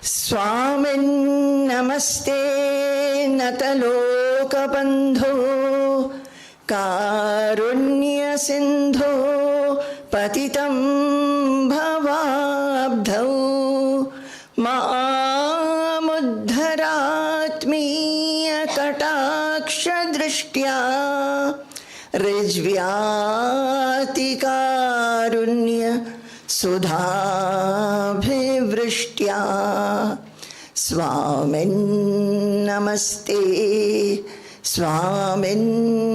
Swamin Namaste Natalokabandho Karunya Sindho Patitam Bhavabdhau Ma'amuddharatmiya Kataksha Drishtya Rijvyati Karunya Sudhabhivrishya Swamin Namaste Swamin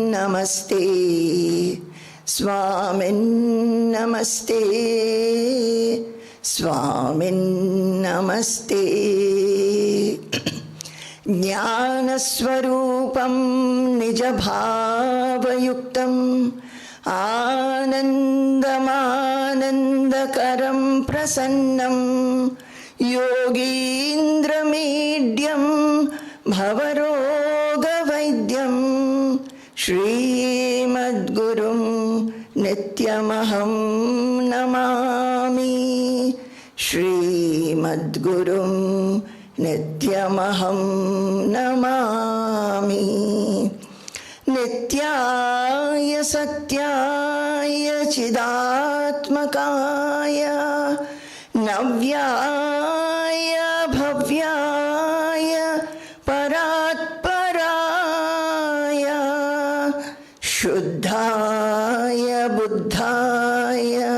Namaste Swamin Namaste Swamin Namaste Jnanaswarupam Nijabhavayuktam Anandamanandakaram Prasannam Yogindramidhyam Bhavarogavaidyam Srimadgurum Nityamaham Namami Srimadgurum Nityamaham Namami Nityaya Satyaya Chidatmakaya Navyaya Bhavyaya Paratparaya Shuddhaya Buddhaya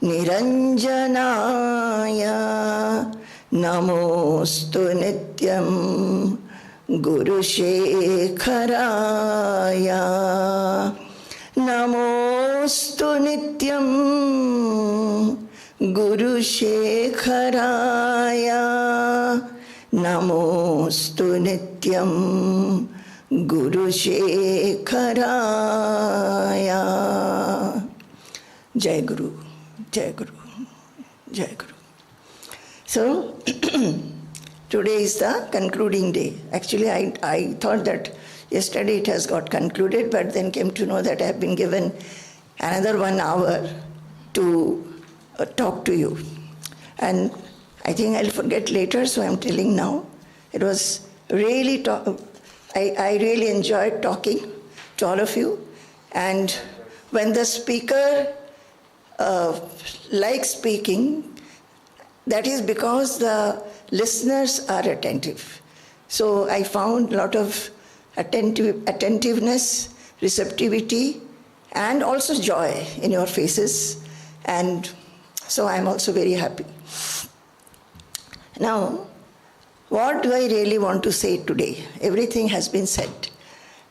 Niranjanaya Namostu Nityam Guru Shekharaya Namostu Nityam Guru Shekharaya Namostu Nityam Guru Shekharaya. Jai Guru, Jai Guru, Jai Guru. So, today is the concluding day. Actually, I thought that yesterday it has got concluded, but then came to know that I have been given another 1 hour to talk to you. And I think I'll forget later, so I'm telling now. It was really, I really enjoyed talking to all of you. And when the speaker likes speaking, that is because the listeners are attentive. So I found a lot of attentiveness, receptivity, and also joy in your faces. And so I'm also very happy. Now, what do I really want to say today? Everything has been said.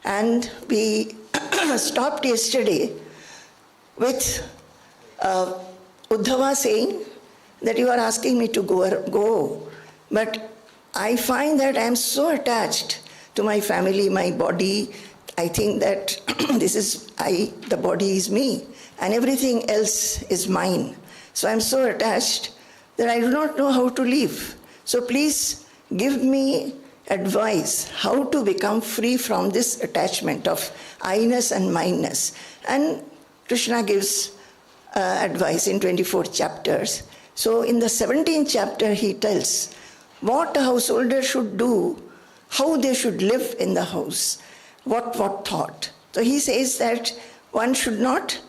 And we stopped yesterday with Uddhava saying that you are asking me to go. But I find that I am so attached to my family, my body. I think that the body is me, and everything else is mine. So I am so attached that I do not know how to live. So please give me advice how to become free from this attachment of I-ness and mine-ness. And Krishna gives advice in 24 chapters. So in the 17th chapter, he tells what a householder should do, how they should live in the house, what thought. So he says that one should not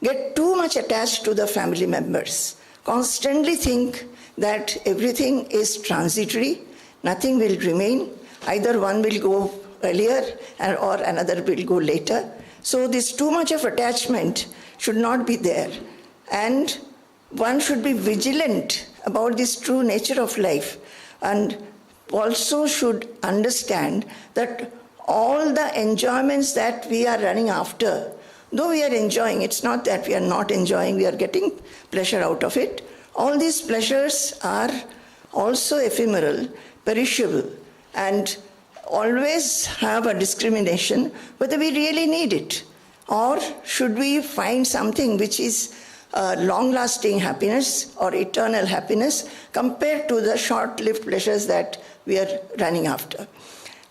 get too much attached to the family members. Constantly think that everything is transitory, nothing will remain. Either one will go earlier or another will go later. So this too much of attachment should not be there. And one should be vigilant about this true nature of life, and also should understand that all the enjoyments that we are running after, though we are enjoying, it's not that we are not enjoying, we are getting pleasure out of it. All these pleasures are also ephemeral, perishable, and always have a discrimination whether we really need it, or should we find something which is long-lasting happiness or eternal happiness compared to the short-lived pleasures that we are running after.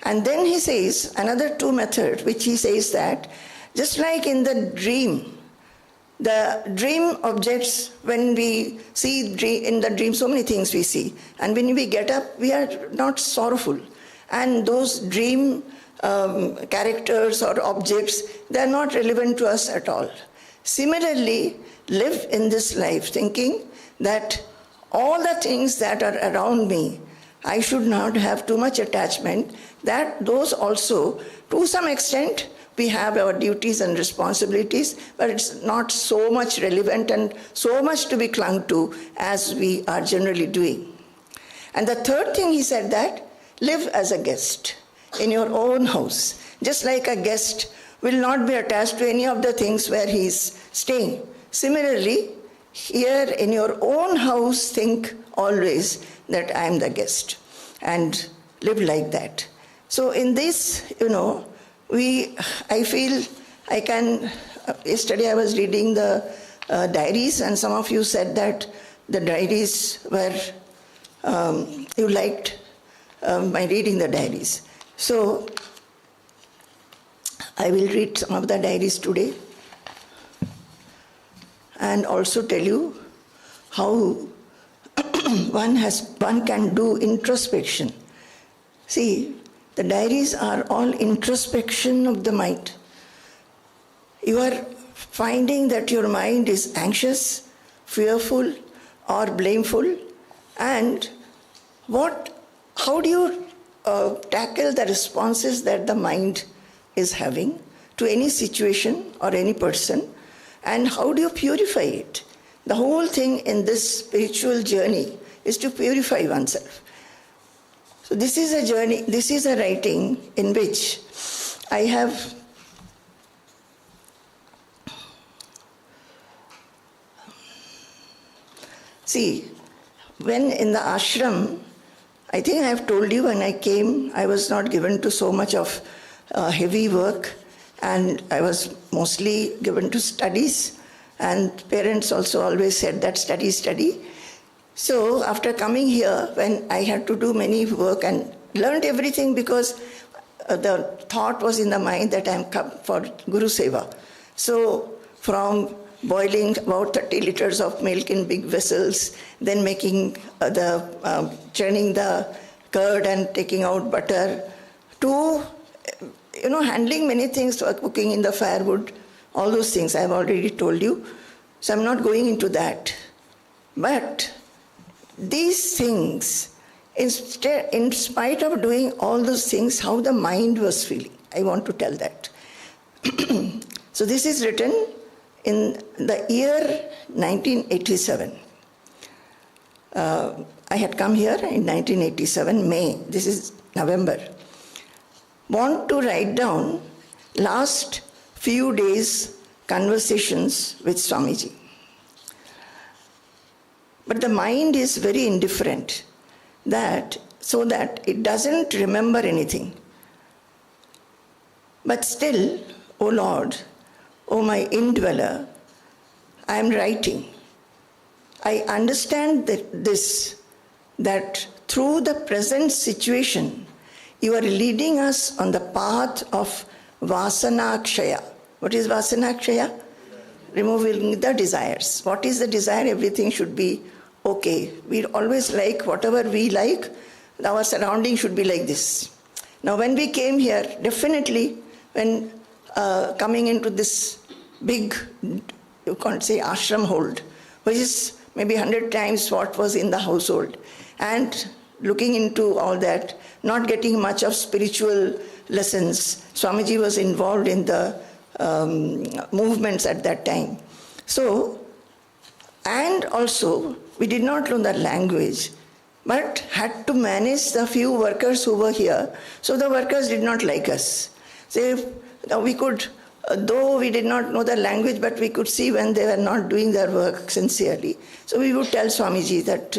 And then he says another two methods, which he says that just like in the dream, The dream objects, when we see in the dream, so many things we see. And when we get up, we are not sorrowful. And those dream characters or objects, they are not relevant to us at all. Similarly, live in this life thinking that all the things that are around me, I should not have too much attachment, that those also, to some extent, we have our duties and responsibilities, but it's not so much relevant and so much to be clung to as we are generally doing. And the third thing he said that, live as a guest in your own house. Just like a guest will not be attached to any of the things where he is staying. Similarly, here in your own house, think always that I am the guest and live like that. So in this, I feel I can, yesterday I was reading the diaries, and some of you said that the diaries were, you liked my reading the diaries. So I will read some of the diaries today and also tell you how one can do introspection. See, the diaries are all introspection of the mind. You are finding that your mind is anxious, fearful, or blameful, and how do you tackle the responses that the mind is having to any situation or any person, and how do you purify it? The whole thing in this spiritual journey is to purify oneself. So this is a journey, this is a writing in which I have when in the ashram, I think I have told you when I came, I was not given to so much of heavy work, and I was mostly given to studies, and parents also always said that study. So after coming here, when I had to do many work and learned everything, because the thought was in the mind that I am come for Guru Seva. So from boiling about 30 liters of milk in big vessels, then making churning the curd and taking out butter, to handling many things, cooking in the firewood, all those things I have already told you. So I'm not going into that. But these things, in spite of doing all those things, how the mind was feeling, I want to tell that. So this is written in the year 1987. I had come here in 1987, May. This is November. Want to write down last few days' conversations with Swamiji. But the mind is very indifferent, so that it doesn't remember anything. But still, O Lord, O my indweller, I am writing. I understand that through the present situation, you are leading us on the path of Vasana-kshaya. What is Vasana-kshaya? Removing the desires. What is the desire? Everything should be okay. We always like whatever we like. Our surrounding should be like this. Now when we came here, definitely when coming into this big, you can't say ashram hold, which is maybe 100 times what was in the household, and looking into all that, not getting much of spiritual lessons. Swamiji was involved in the movements at that time. So, and also, we did not know the language, but had to manage the few workers who were here. So the workers did not like us. So we could, though we did not know the language, but we could see when they were not doing their work sincerely. So we would tell Swamiji that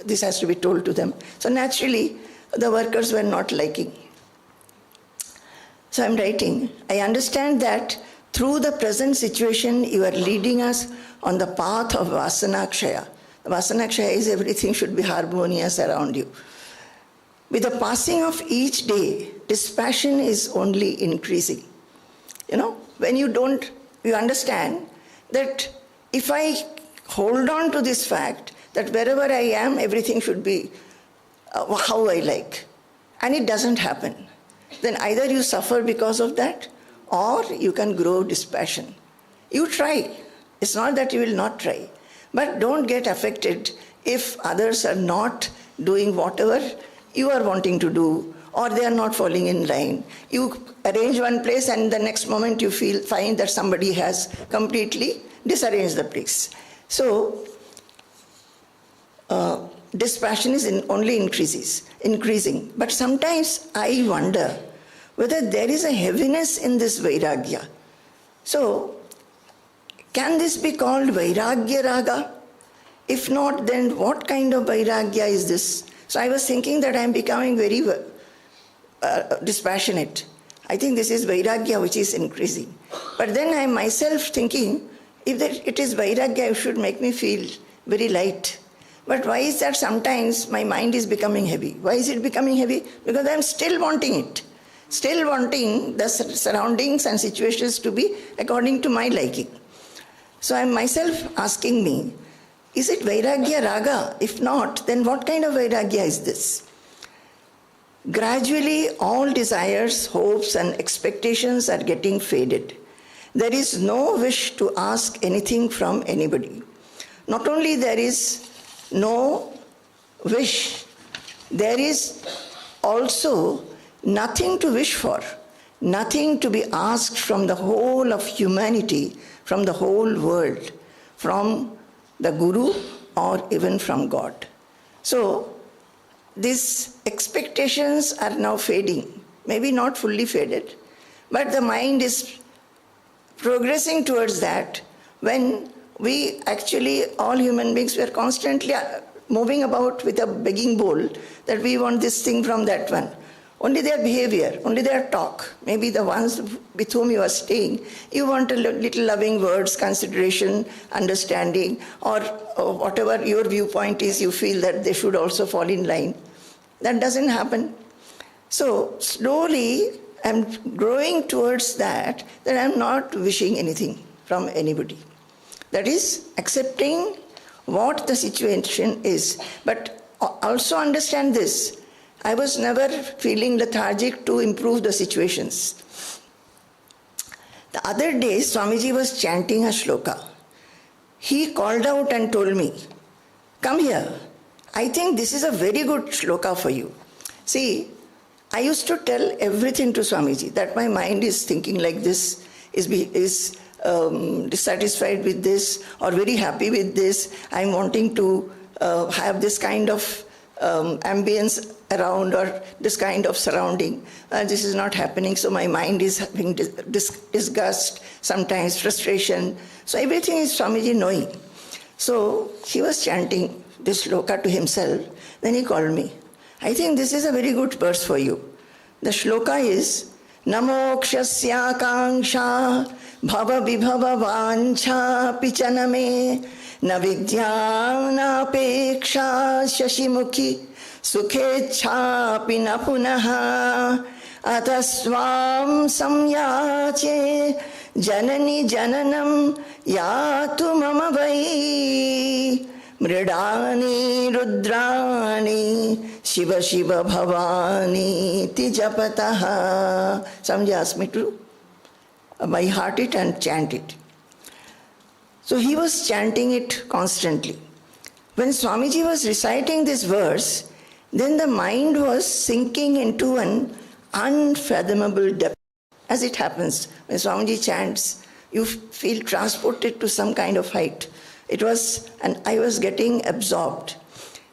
this has to be told to them. So naturally, the workers were not liking. So I'm writing, I understand that through the present situation, you are leading us on the path of Vasana-kshaya. Vasana-kshaya is everything should be harmonious around you. With the passing of each day, dispassion is only increasing. When you understand that if I hold on to this fact that wherever I am, everything should be how I like, and it doesn't happen, then either you suffer because of that or you can grow dispassion. You try. It's not that you will not try. But don't get affected if others are not doing whatever you are wanting to do, or they are not falling in line. You arrange one place and the next moment you find that somebody has completely disarranged the place. So, dispassion is only increasing. But sometimes I wonder whether there is a heaviness in this Vairagya. So, can this be called Vairagya Raga? If not, then what kind of Vairagya is this? So I was thinking that I am becoming very dispassionate. I think this is Vairagya which is increasing. But then I am myself thinking, if it is Vairagya, it should make me feel very light. But why is that sometimes my mind is becoming heavy? Why is it becoming heavy? Because I am still wanting it. Still wanting the surroundings and situations to be according to my liking. So I am myself asking me, is it Vairagya Raga? If not, then what kind of Vairagya is this? Gradually, all desires, hopes and expectations are getting faded. There is no wish to ask anything from anybody. Not only there is no wish, there is also nothing to wish for, nothing to be asked from the whole of humanity, from the whole world, from the Guru or even from God. So, these expectations are now fading, maybe not fully faded, but the mind is progressing towards that when we actually, all human beings, we are constantly moving about with a begging bowl that we want this thing from that one. Only their behavior, only their talk, maybe the ones with whom you are staying, you want a little loving words, consideration, understanding, or whatever your viewpoint is, you feel that they should also fall in line. That doesn't happen. So slowly I'm growing towards that I'm not wishing anything from anybody. That is accepting what the situation is. But also understand this, I was never feeling lethargic to improve the situations. The other day, Swamiji was chanting a shloka. He called out and told me, come here. I think this is a very good shloka for you. See, I used to tell everything to Swamiji, that my mind is thinking like this, is dissatisfied with this, or very happy with this. I'm wanting to have this kind of ambience around, or this kind of surrounding. This is not happening, so my mind is having disgust, sometimes frustration. So everything is Swamiji knowing. So he was chanting this shloka to himself. Then he called me. I think this is a very good verse for you. The shloka is, Namokshasya kangsha bhava vibhava vancha pichaname na vidya na peksha shashimukhi sukhecha na punaha atasvam samyache janani jananam yatu mama vai mridani rudrani shiva shiva bhavani tijapataha. Swamiji asked me to by heart it and chant it. So he was chanting it constantly. When Swamiji was reciting this verse, then the mind was sinking into an unfathomable depth. As it happens, when Swamiji chants, you feel transported to some kind of height. And I was getting absorbed.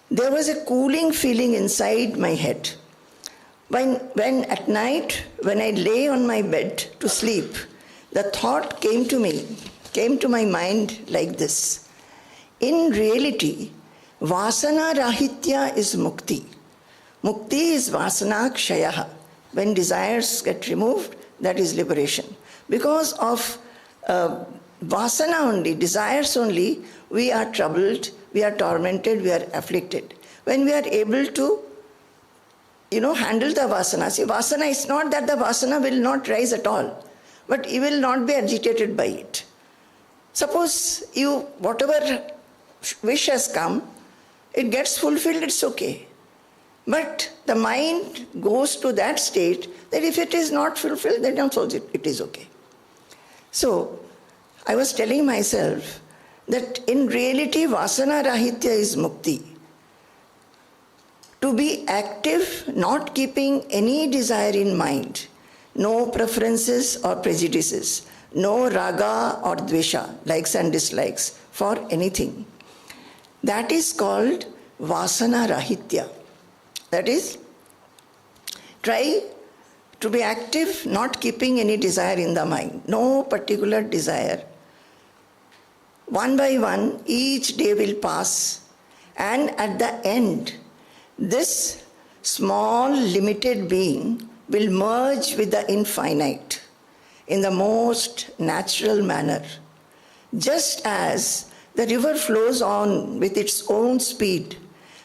There was a cooling feeling inside my head. When at night, when I lay on my bed to sleep, the thought came to my mind like this. In reality, Vasana-rahitya is mukti. Mukti is Vasana-kshaya. When desires get removed, that is liberation. Because of Vasana only, desires only, we are troubled, we are tormented, we are afflicted. When we are able to, handle the vasana. See, vasana is not that the vasana will not rise at all, but you will not be agitated by it. Suppose whatever wish has come, it gets fulfilled, it's okay. But the mind goes to that state that if it is not fulfilled, then also it is okay. So, I was telling myself that in reality, Vasana-rahitya is mukti. To be active, not keeping any desire in mind, no preferences or prejudices, no raga or dvesha, likes and dislikes for anything. That is called Vasana-rahitya. That is, try to be active, not keeping any desire in the mind, no particular desire. One by one, each day will pass, and at the end, this small limited being will merge with the infinite in the most natural manner. Just as the river flows on with its own speed,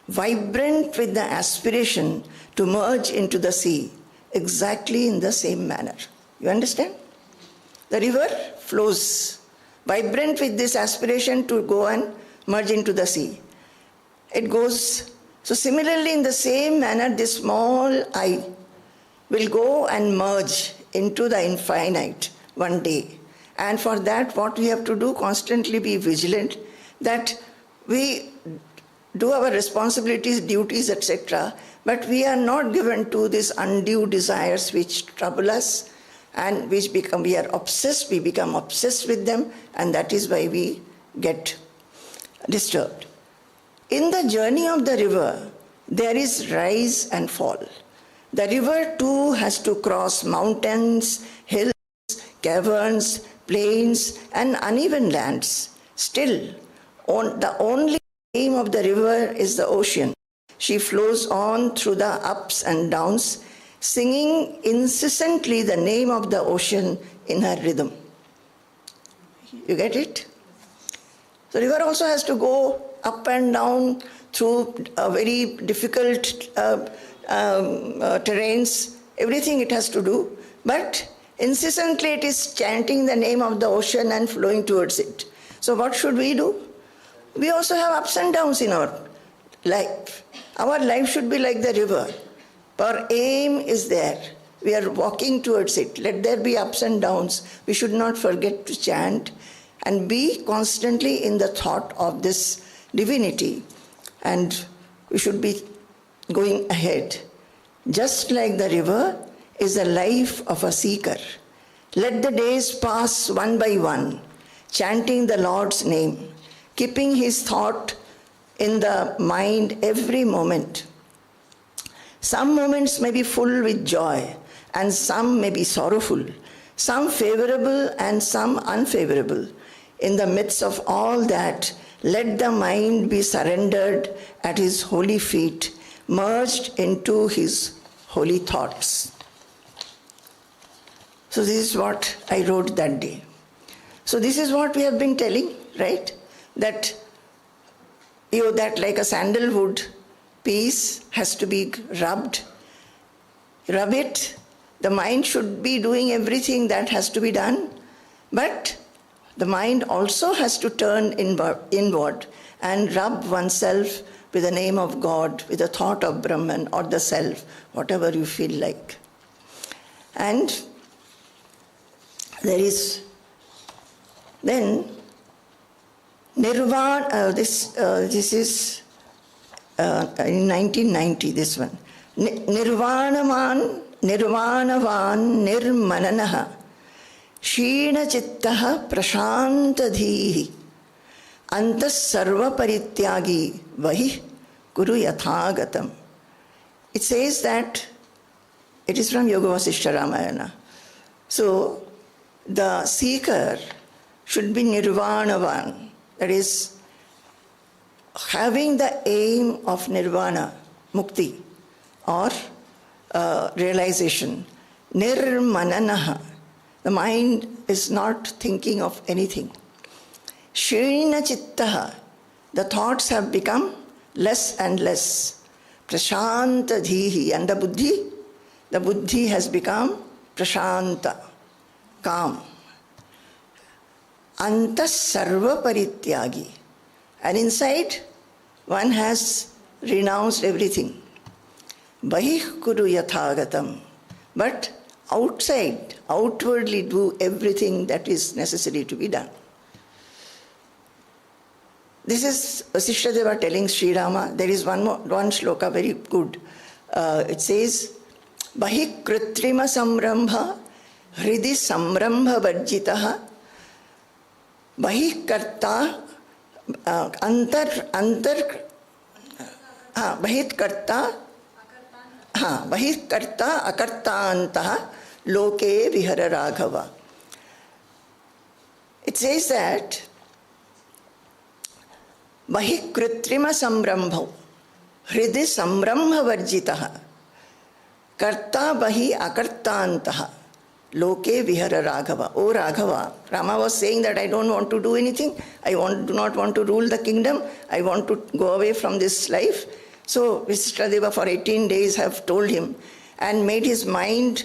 vibrant with the aspiration to merge into the sea, exactly in the same manner. You understand? The river flows, vibrant with this aspiration to go and merge into the sea. It goes. So similarly, in the same manner, this small I will go and merge into the infinite one day. And for that, what we have to do, constantly be vigilant that we do our responsibilities, duties, etc., but we are not given to these undue desires which trouble us and which we are obsessed, we become obsessed with them, and that is why we get disturbed. In the journey of the river, there is rise and fall. The river too has to cross mountains, hills, caverns, plains, and uneven lands. Still, the only aim of the river is the ocean. She flows on through the ups and downs, singing incessantly the name of the ocean in her rhythm. You get it? The river also has to go up and down through very difficult terrains, everything it has to do, but incessantly it is chanting the name of the ocean and flowing towards it. So what should we do? We also have ups and downs in our life. Our life should be like the river. Our aim is there. We are walking towards it. Let there be ups and downs. We should not forget to chant and be constantly in the thought of this divinity. And we should be going ahead. Just like the river is the life of a seeker. Let the days pass one by one, chanting the Lord's name, keeping his thought in the mind every moment. Some moments may be full with joy, and some may be sorrowful, some favorable and some unfavorable. In the midst of all that, let the mind be surrendered at his holy feet, merged into his holy thoughts. So this is what I wrote that day. So this is what we have been telling, right? That that like a sandalwood piece has to be rubbed. Rub it. The mind should be doing everything that has to be done, but the mind also has to turn inward and rub oneself with the name of God, with the thought of Brahman or the self, whatever you feel like. And there is then Nirvana, this is in 1990, this one. Nirvanavan nirmananaha Shina chittaha prashantadhihi antas sarva parityagi vahi guru yathagatam. It says that, it is from Yogavasishtha Ramayana. So, the seeker should be nirvanavan, that is, having the aim of nirvana, mukti, or realization. Nirmananaha. The mind is not thinking of anything. Shina chittaha. The thoughts have become less and less. Prashanta dhihi. And the buddhi has become prashanta, calm. antas sarva parityagi. And inside, one has renounced everything. Bahih kuru yathagatam. But outside, outwardly do everything that is necessary to be done. This is Vasishtha Deva telling Sri Rama. There is one shloka very good. It says, Bahih kritrima samrambha hridi samrambha varjitaha bahih karta bahit karta akartaantaha loke vihara raghava. It says that bahih kritrima samrambha hridi samrambha varjitaha karta bahi akartaantaha loke vihara raghava. O Raghava, Rama was saying that I don't want to do anything. I do not want to rule the kingdom. I want to go away from this life. So Vasishtha Deva for 18 days have told him and made his mind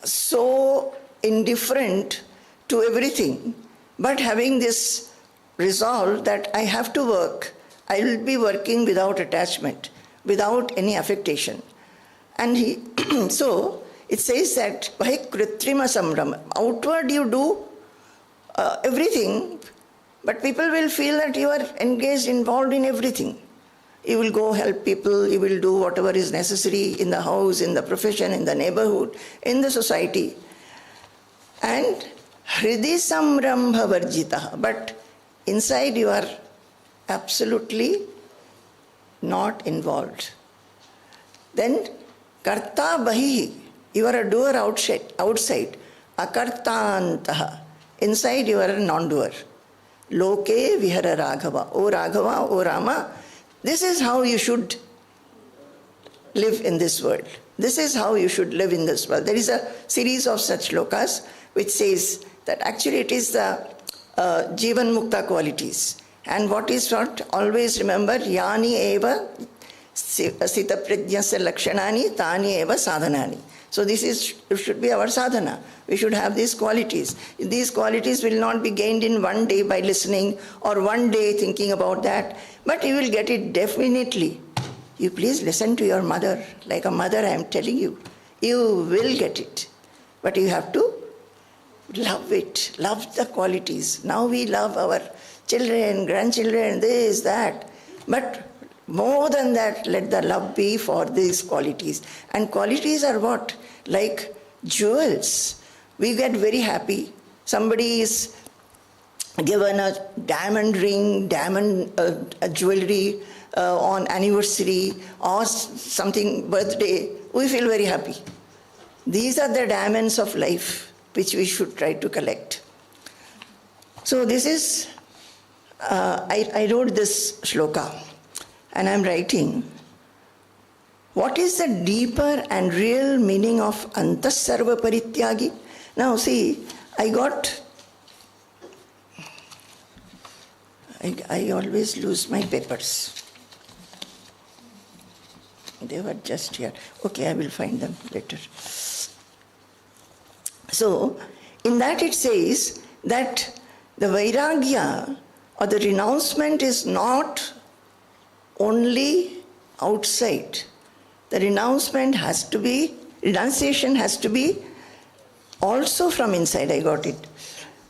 so indifferent to everything, but having this resolve that I have to work. I will be working without attachment, without any affectation. And he so it says that by kritrima samram, outward you do everything, but people will feel that you are engaged, involved in everything. You will go help people, you will do whatever is necessary in the house, in the profession, in the neighborhood, in the society. And hridi samrambha varjitaha, but inside you are absolutely not involved. Then karta bahi, you are a doer outside. Akartaantaha, inside you are a non-doer. Loke vihara raghava. O Raghava, O Rama, this is how you should live in this world. This is how you should live in this world. There is a series of such lokas which says that actually it is the Jivan Mukta qualities. And what is what? Always remember, Yani eva sita prajnasya lakshanani tani eva sadhanani. So this should be our sadhana. We should have these qualities. These qualities will not be gained in one day by listening or one day thinking about that, but you will get it definitely. You please listen to your mother. Like a mother, I am telling you. You will get it. But you have to love it. Love the qualities. Now we love our children, grandchildren, this, that. But more than that, let the love be for these qualities. And qualities are what? Like jewels. We get very happy. Somebody is given a diamond ring, diamond jewelry on anniversary or something birthday. We feel very happy. These are the diamonds of life which we should try to collect. So this is, I wrote this shloka. And I'm writing, what is the deeper and real meaning of antas sarva parityagi? Now see, I always lose my papers. They were just here. Okay, I will find them later. So, in that it says that the Vairagya or the renouncement is not only outside. The renunciation has to be also from inside. I got it.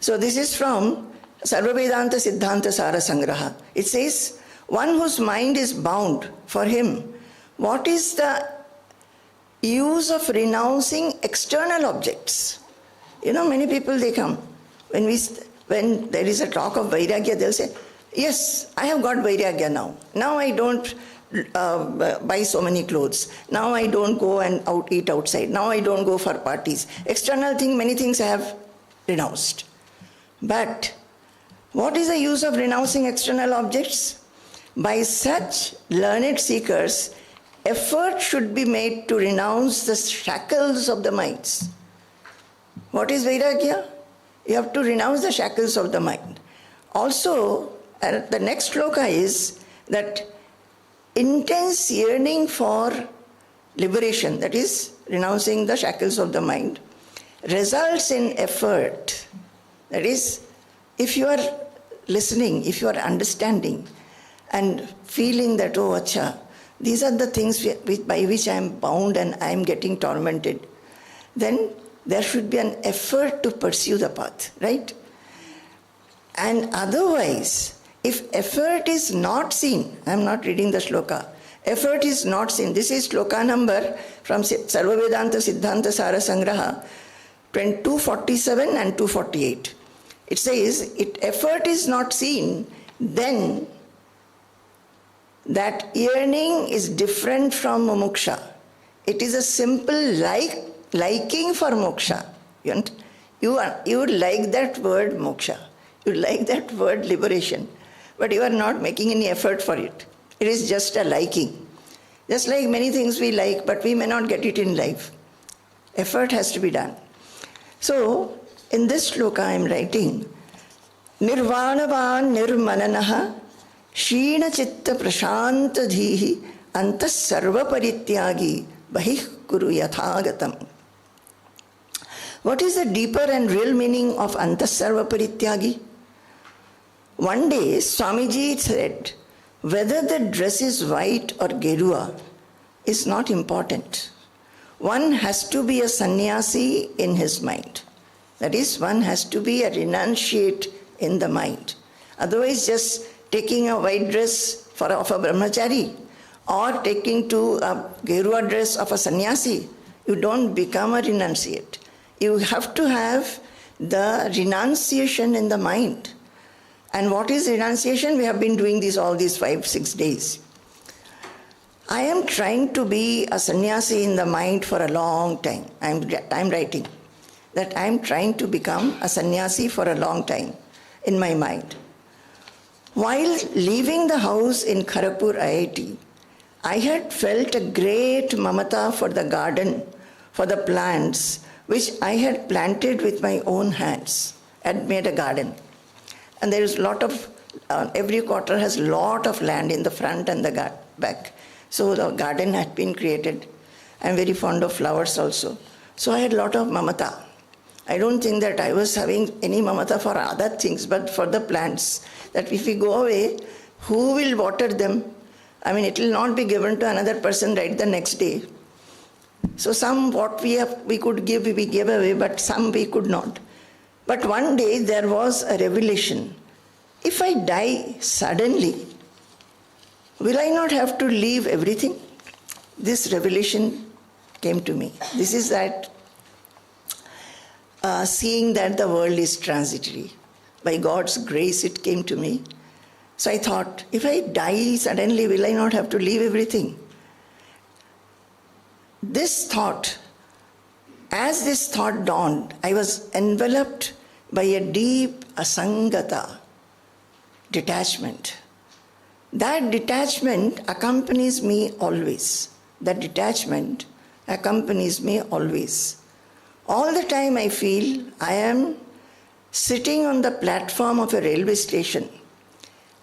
So this is from Sarva Vedanta Siddhanta Sara Sangraha. It says, one whose mind is bound, for him, what is the use of renouncing external objects? You know, many people, they come. When there is a talk of Vairagya, they'll say, yes, I have got Vairagya now. Now I don't buy so many clothes. Now I don't go and eat outside. Now I don't go for parties. External thing, many things I have renounced. But what is the use of renouncing external objects? By such learned seekers, effort should be made to renounce the shackles of the minds. What is Vairagya? You have to renounce the shackles of the mind. Also, the next shloka is that intense yearning for liberation, that is, renouncing the shackles of the mind, results in effort. That is, if you are listening, if you are understanding and feeling that, oh, acha, these are the things by which I am bound and I am getting tormented, then there should be an effort to pursue the path, right? And otherwise, if effort is not seen, I am not reading the shloka, effort is not seen. This is shloka number from Sarva Vedanta Siddhanta Sara Sangraha, 247 and 248. It says, if effort is not seen, then that yearning is different from mumuksha. It is a simple liking for moksha. You would like that word moksha. You like that word liberation. But you are not making any effort for it. It is just a liking. Just like many things we like, but we may not get it in life. Effort has to be done. So, in this shloka I am writing, Nirvanavan nirmananaha Shina chitta prashanta dhihi antas sarva parityagi bahih kuru yathagatam. What is the deeper and real meaning of antas sarva parityagi? One day Swamiji said, whether the dress is white or gerua is not important. One has to be a sannyasi in his mind. That is, one has to be a renunciate in the mind. Otherwise, just taking a white dress of a brahmachari or taking to a gerua dress of a sannyasi, you don't become a renunciate. You have to have the renunciation in the mind. And what is renunciation? We have been doing this all these 5-6 days. I am trying to be a sannyasi in the mind for a long time. I'm writing that I am trying to become a sannyasi for a long time in my mind. While leaving the house in Kharagpur IIT, I had felt a great mamata for the garden, for the plants, which I had planted with my own hands. I had made a garden. And there is a lot of, every quarter has a lot of land in the front and the back. So the garden had been created. I am very fond of flowers also. So I had a lot of mamata. I don't think that I was having any mamata for other things, but for the plants. That if we go away, who will water them? I mean, it will not be given to another person right the next day. So some what we could give, we gave away, but some we could not. But one day there was a revelation. If I die suddenly, will I not have to leave everything? This revelation came to me. This is that seeing that the world is transitory. By God's grace it came to me. So I thought, if I die suddenly, will I not have to leave everything? As this thought dawned, I was enveloped by a deep asangata, detachment. That detachment accompanies me always. That detachment accompanies me always. All the time I feel I am sitting on the platform of a railway station.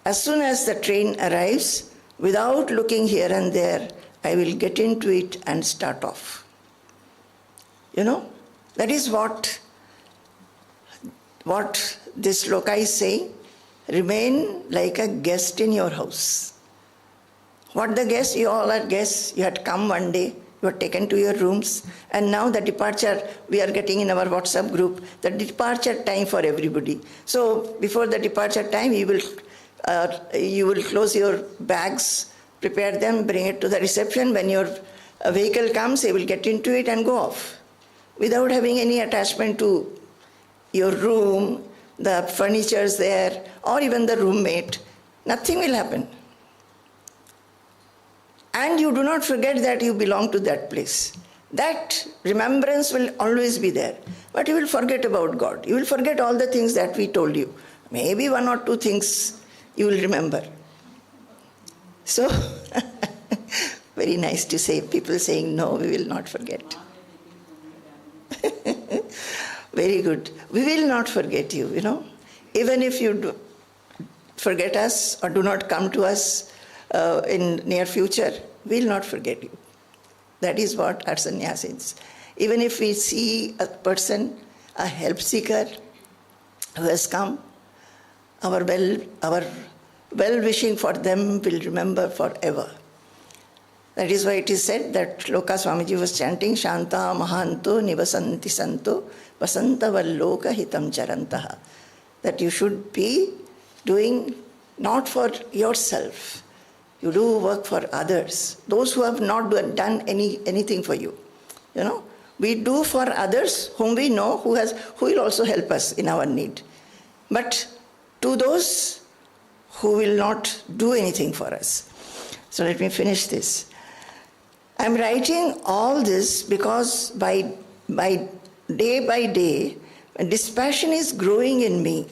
As soon as the train arrives, without looking here and there, I will get into it and start off. That is what this shloka is saying. Remain like a guest in your house. What the guest? You all are guests. You had come one day, you were taken to your rooms, and now the departure, we are getting in our WhatsApp group, the departure time for everybody. So before the departure time, you will close your bags, prepare them, bring it to the reception. When your vehicle comes, you will get into it and go off, without having any attachment to your room, the furnitures there, or even the roommate. Nothing will happen. And you do not forget that you belong to that place. That remembrance will always be there. But you will forget about God. You will forget all the things that we told you. Maybe 1 or 2 things you will remember. So, very nice to say, people saying, no, we will not forget. Very good. We will not forget you, Even if you forget us or do not come to us in near future, we will not forget you. That is what our sannyas is. Even if we see a person, a help seeker who has come, our well-wishing for them will remember forever. That is why it is said that Loka Swamiji was chanting, Shanta Mahanto Nivasanti Santo Vasanta Valloka Hitam Charantaha. That you should be doing not for yourself. You do work for others. Those who have not done anything for you. You know, we do for others whom we know who will also help us in our need. But to those who will not do anything for us. So let me finish this. I'm writing all this because by day, dispassion is growing in me.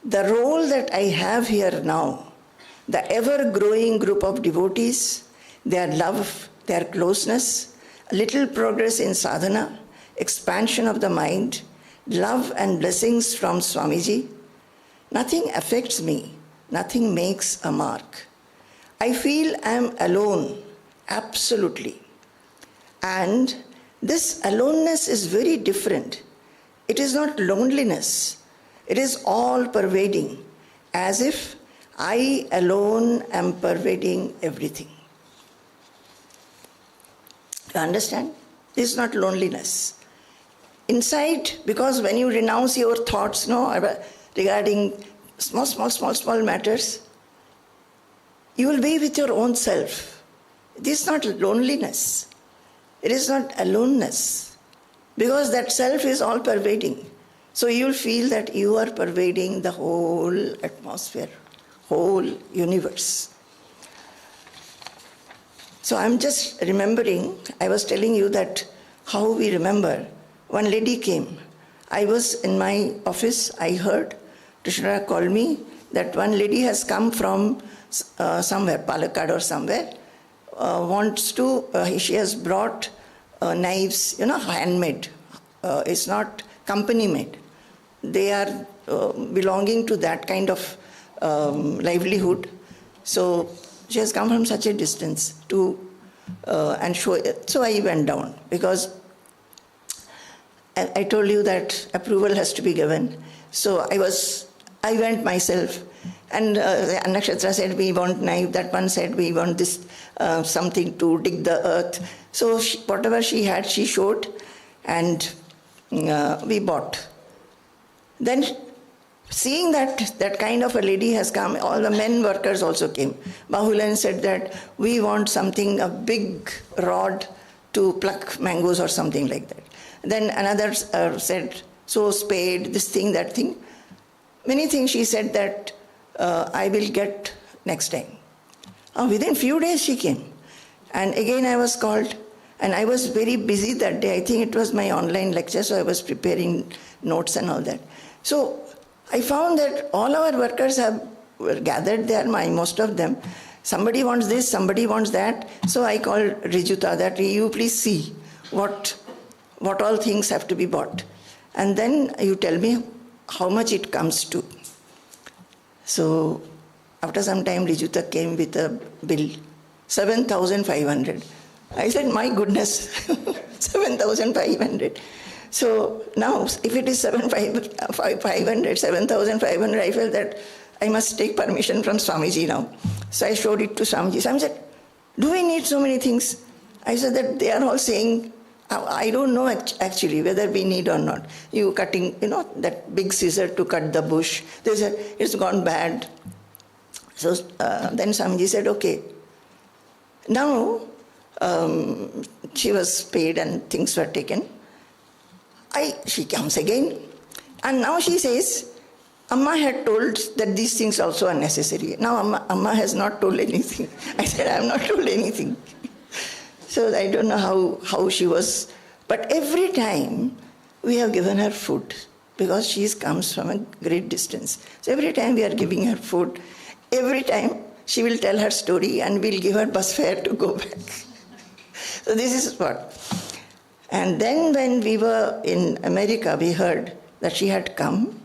The role that I have here now, the ever-growing group of devotees, their love, their closeness, a little progress in sadhana, expansion of the mind, love and blessings from Swamiji, nothing affects me, nothing makes a mark. I feel I am alone, absolutely. And this aloneness is very different. It is not loneliness. It is all pervading, as if I alone am pervading everything. You understand? This is not loneliness. Inside, because when you renounce your thoughts regarding small matters, you will be with your own self. This is not loneliness. It is not aloneness. Because that self is all pervading. So you will feel that you are pervading the whole atmosphere, whole universe. So I'm just remembering, I was telling you that how we remember. One lady came. I was in my office, I heard Krishna called me that one lady has come from somewhere, Palakkad or somewhere, she has brought knives, handmade. It's not company made. They are belonging to that kind of livelihood. So she has come from such a distance and show it. So I went down because I told you that approval has to be given. So I went myself. And Nakshatra said, we want knife. That one said, we want this, something to dig the earth. So whatever she had, she showed. And we bought. Then seeing that kind of a lady has come, all the men workers also came. Bahulan said that we want something, a big rod to pluck mangoes or something like that. Then another said, so spade, this thing, that thing. Many things she said that I will get next time. Within few days she came. And again I was called. And I was very busy that day. I think it was my online lecture, so I was preparing notes and all that. So I found that all our workers were gathered there, most of them. Somebody wants this, somebody wants that. So I called Rijuta that you please see what all things have to be bought. And then you tell me how much it comes to. So after some time, Rijuta came with a bill, 7,500. I said, my goodness, 7,500. So now, if it is 7,500, I felt that I must take permission from Swamiji now. So I showed it to Swamiji. Swamiji said, do we need so many things? I said that they are all saying, I don't know actually whether we need or not. You cutting, that big scissor to cut the bush. They said, it's gone bad. So then Swamiji said, okay. Now, she was paid and things were taken. She comes again. And now she says, Amma had told that these things also are necessary. Now Amma has not told anything. I said, I have not told anything. So I don't know how she was. But every time we have given her food because she comes from a great distance. So every time we are giving her food, every time she will tell her story and we'll give her bus fare to go back. So this is what. And then when we were in America, we heard that she had come.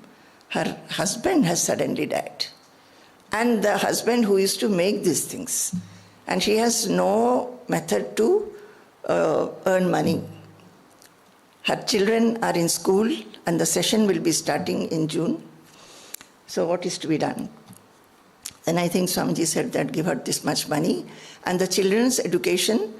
Her husband has suddenly died. And the husband who used to make these things. And she has no method to earn money. Her children are in school and the session will be starting in June. So what is to be done? Then I think Swamiji said that give her this much money, and the children's education,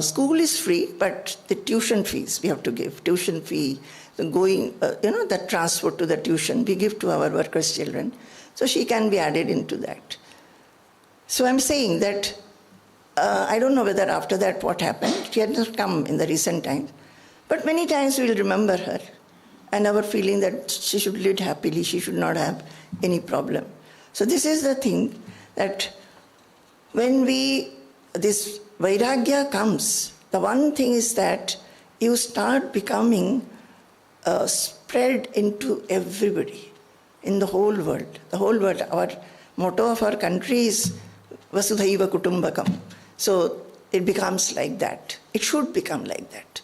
school is free, but the tuition fees we have to give. Tuition fee, the going, the transport to the tuition, we give to our workers' children. So she can be added into that. So I'm saying that, I don't know whether after that what happened. She had not come in the recent times. But many times we'll remember her and our feeling that she should live happily, she should not have any problem. So this is the thing, that when this Vairagya comes, the one thing is that you start becoming spread into everybody, in the whole world. The whole world. Our motto of our country is Vasudhaiva Kutumbakam. So it becomes like that. It should become like that.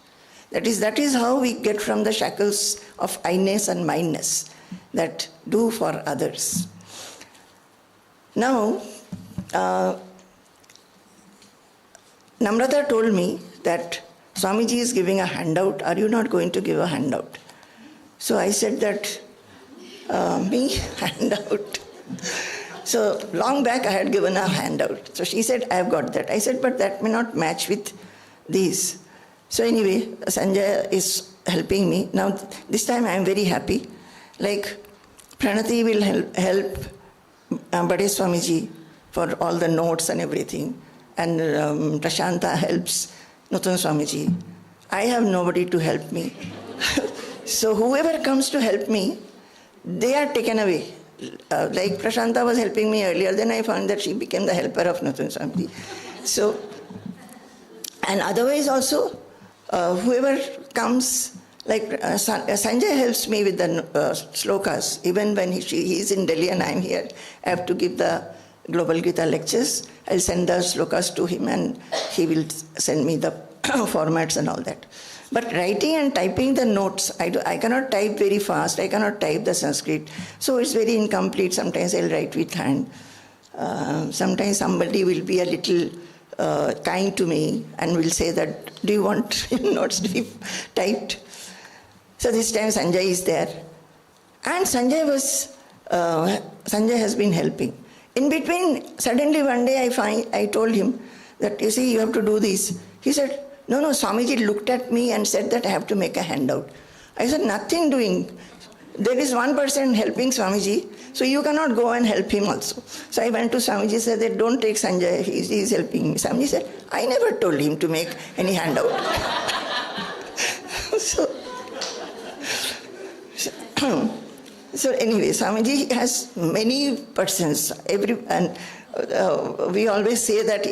That is how we get from the shackles of I-ness and mine-ness, that do for others. Now, Namrata told me that Swamiji is giving a handout. Are you not going to give a handout? So I said that, me, handout. So long back I had given a handout. So she said, I have got that. I said, but that may not match with these. So anyway, Sanjay is helping me. Now this time I am very happy. Like Pranati will help Bade Swamiji for all the notes and everything. And Prashanta helps Nutun Swamiji. I have nobody to help me. So whoever comes to help me, they are taken away. Like Prashanta was helping me earlier, then I found that she became the helper of Nutun Swamiji. So, and otherwise also, whoever comes, like Sanjay helps me with the slokas. Even when he is in Delhi and I am here, I have to give the Global Gita lectures. I'll send the slokas to him and he will send me the formats and all that. But writing and typing the notes, I cannot type very fast. I cannot type the Sanskrit. So it's very incomplete. Sometimes I'll write with hand. Sometimes somebody will be a little kind to me and will say that, do you want notes to be typed? So this time Sanjay is there. And Sanjay has been helping. In between, suddenly one day I told him that, you see, you have to do this. He said, no, Swamiji looked at me and said that I have to make a handout. I said, nothing doing. There is one person helping Swamiji, so you cannot go and help him also. So I went to Swamiji and said that don't take Sanjay, he is helping me. Swamiji said, I never told him to make any handout. So anyway, Swamiji has many persons. We always say that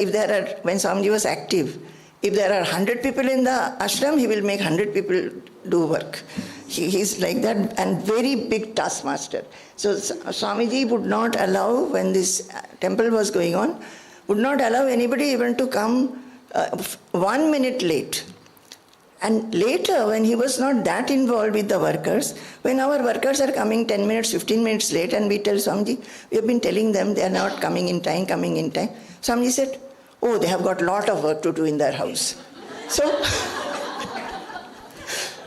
when Swamiji was active, if there are 100 people in the ashram, he will make 100 people do work. He is like that, and very big taskmaster. So Swamiji would not allow, when this temple was going on, would not allow anybody even to come 1 minute late. And later, when he was not that involved with the workers, when our workers are coming 10 minutes, 15 minutes late, and we tell Swamiji, we have been telling them they are not coming in time. Swamiji said, oh, they have got a lot of work to do in their house. So,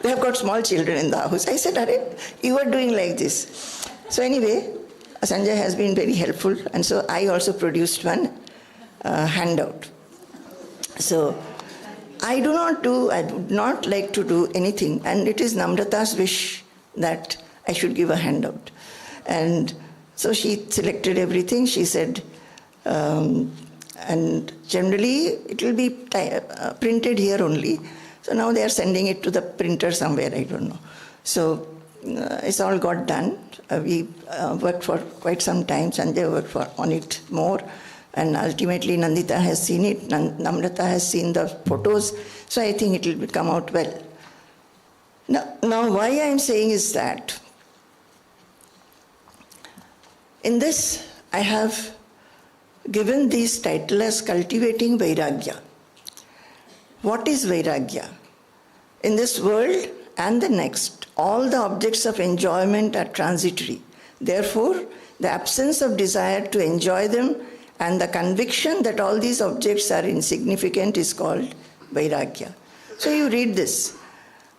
they have got small children in the house. I said, Arre, you are doing like this. So anyway, Sanjay has been very helpful, and so I also produced one handout. So, I would not like to do anything, and it is Namrata's wish that I should give a handout. And so she selected everything. She said, and generally it will be printed here only. So now they are sending it to the printer somewhere, I don't know. So it's all got done. We worked for quite some time. Sanjay worked on it more. And ultimately Nandita has seen it. Namrata has seen the photos. So I think it will come out well. Now why I am saying is that in this I have given this title as Cultivating Vairagya. What is Vairagya? In this world and the next, all the objects of enjoyment are transitory. Therefore, the absence of desire to enjoy them and the conviction that all these objects are insignificant is called Vairagya. So you read this.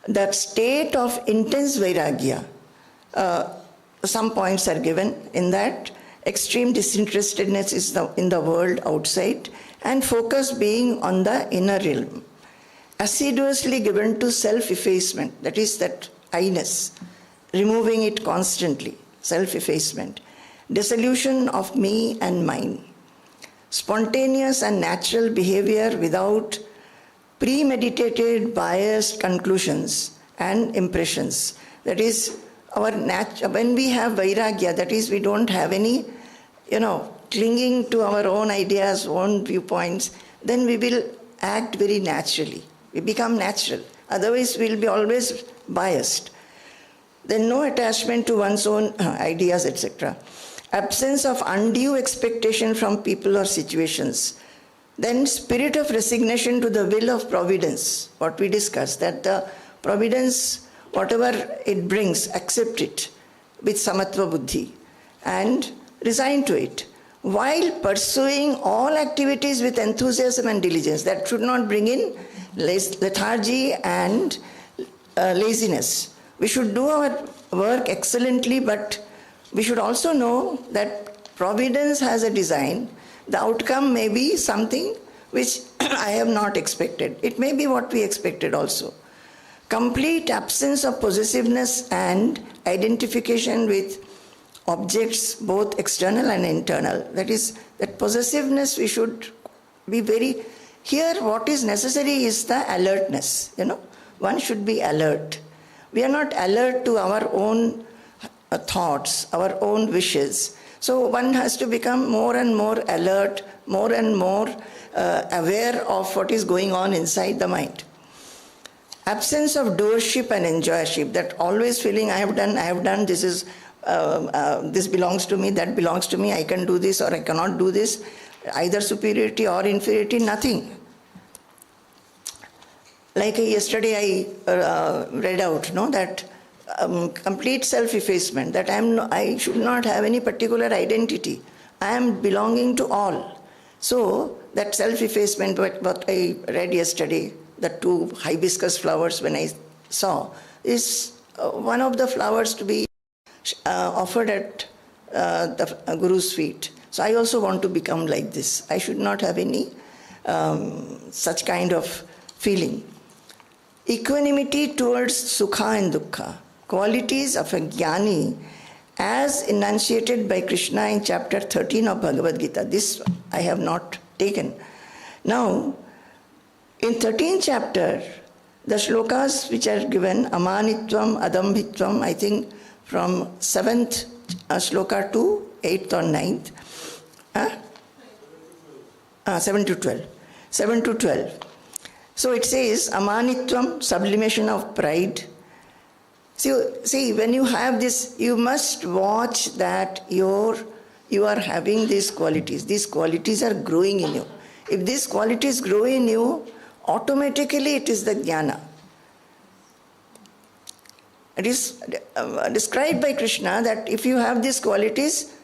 That state of intense Vairagya some points are given in that. Extreme disinterestedness is in the world outside, and focus being on the inner realm. Assiduously given to self-effacement, that is that I-ness, removing it constantly, self-effacement. Dissolution of me and mine. Spontaneous and natural behavior without premeditated, biased conclusions and impressions. That is, when we have Vairagya, that is, we don't have any, clinging to our own ideas, own viewpoints, then we will act very naturally. We become natural. Otherwise, we will be always biased. Then no attachment to one's own ideas, etc. Absence of undue expectation from people or situations. Then spirit of resignation to the will of providence, what we discussed, that the providence, whatever it brings, accept it with samatva buddhi and resign to it, while pursuing all activities with enthusiasm and diligence. That should not bring in lethargy and laziness. We should do our work excellently, but we should also know that providence has a design. The outcome may be something which I have not expected. It may be what we expected also. Complete absence of possessiveness and identification with objects, both external and internal. That is, that possessiveness we should be very... Here what is necessary is the alertness. One should be alert. We are not alert to our own thoughts, our own wishes. So one has to become more and more alert, more and more aware of what is going on inside the mind. Absence of doership and enjoyership, that always feeling I have done, this is, this belongs to me, that belongs to me, I can do this or I cannot do this, either superiority or inferiority, nothing. Like yesterday I read out, that complete self-effacement, that I should not have any particular identity. I am belonging to all. So that self-effacement, what I read yesterday, the 2 hibiscus flowers when I saw, is one of the flowers to be offered at the Guru's feet. So I also want to become like this. I should not have any such kind of feeling. Equanimity towards sukha and dukkha, qualities of a jnani as enunciated by Krishna in chapter 13 of Bhagavad Gita. This I have not taken. Now, in 13th chapter, the shlokas which are given, amanitvam, adambhitvam, I think from 7th shloka to 8th or 9th, 7 to 12. 7 to 12. So it says, amanitvam, sublimation of pride. See, when you have this, you must watch that you are having these qualities. These qualities are growing in you. If these qualities grow in you, automatically it is the jnana. It is described by Krishna that if you have these qualities,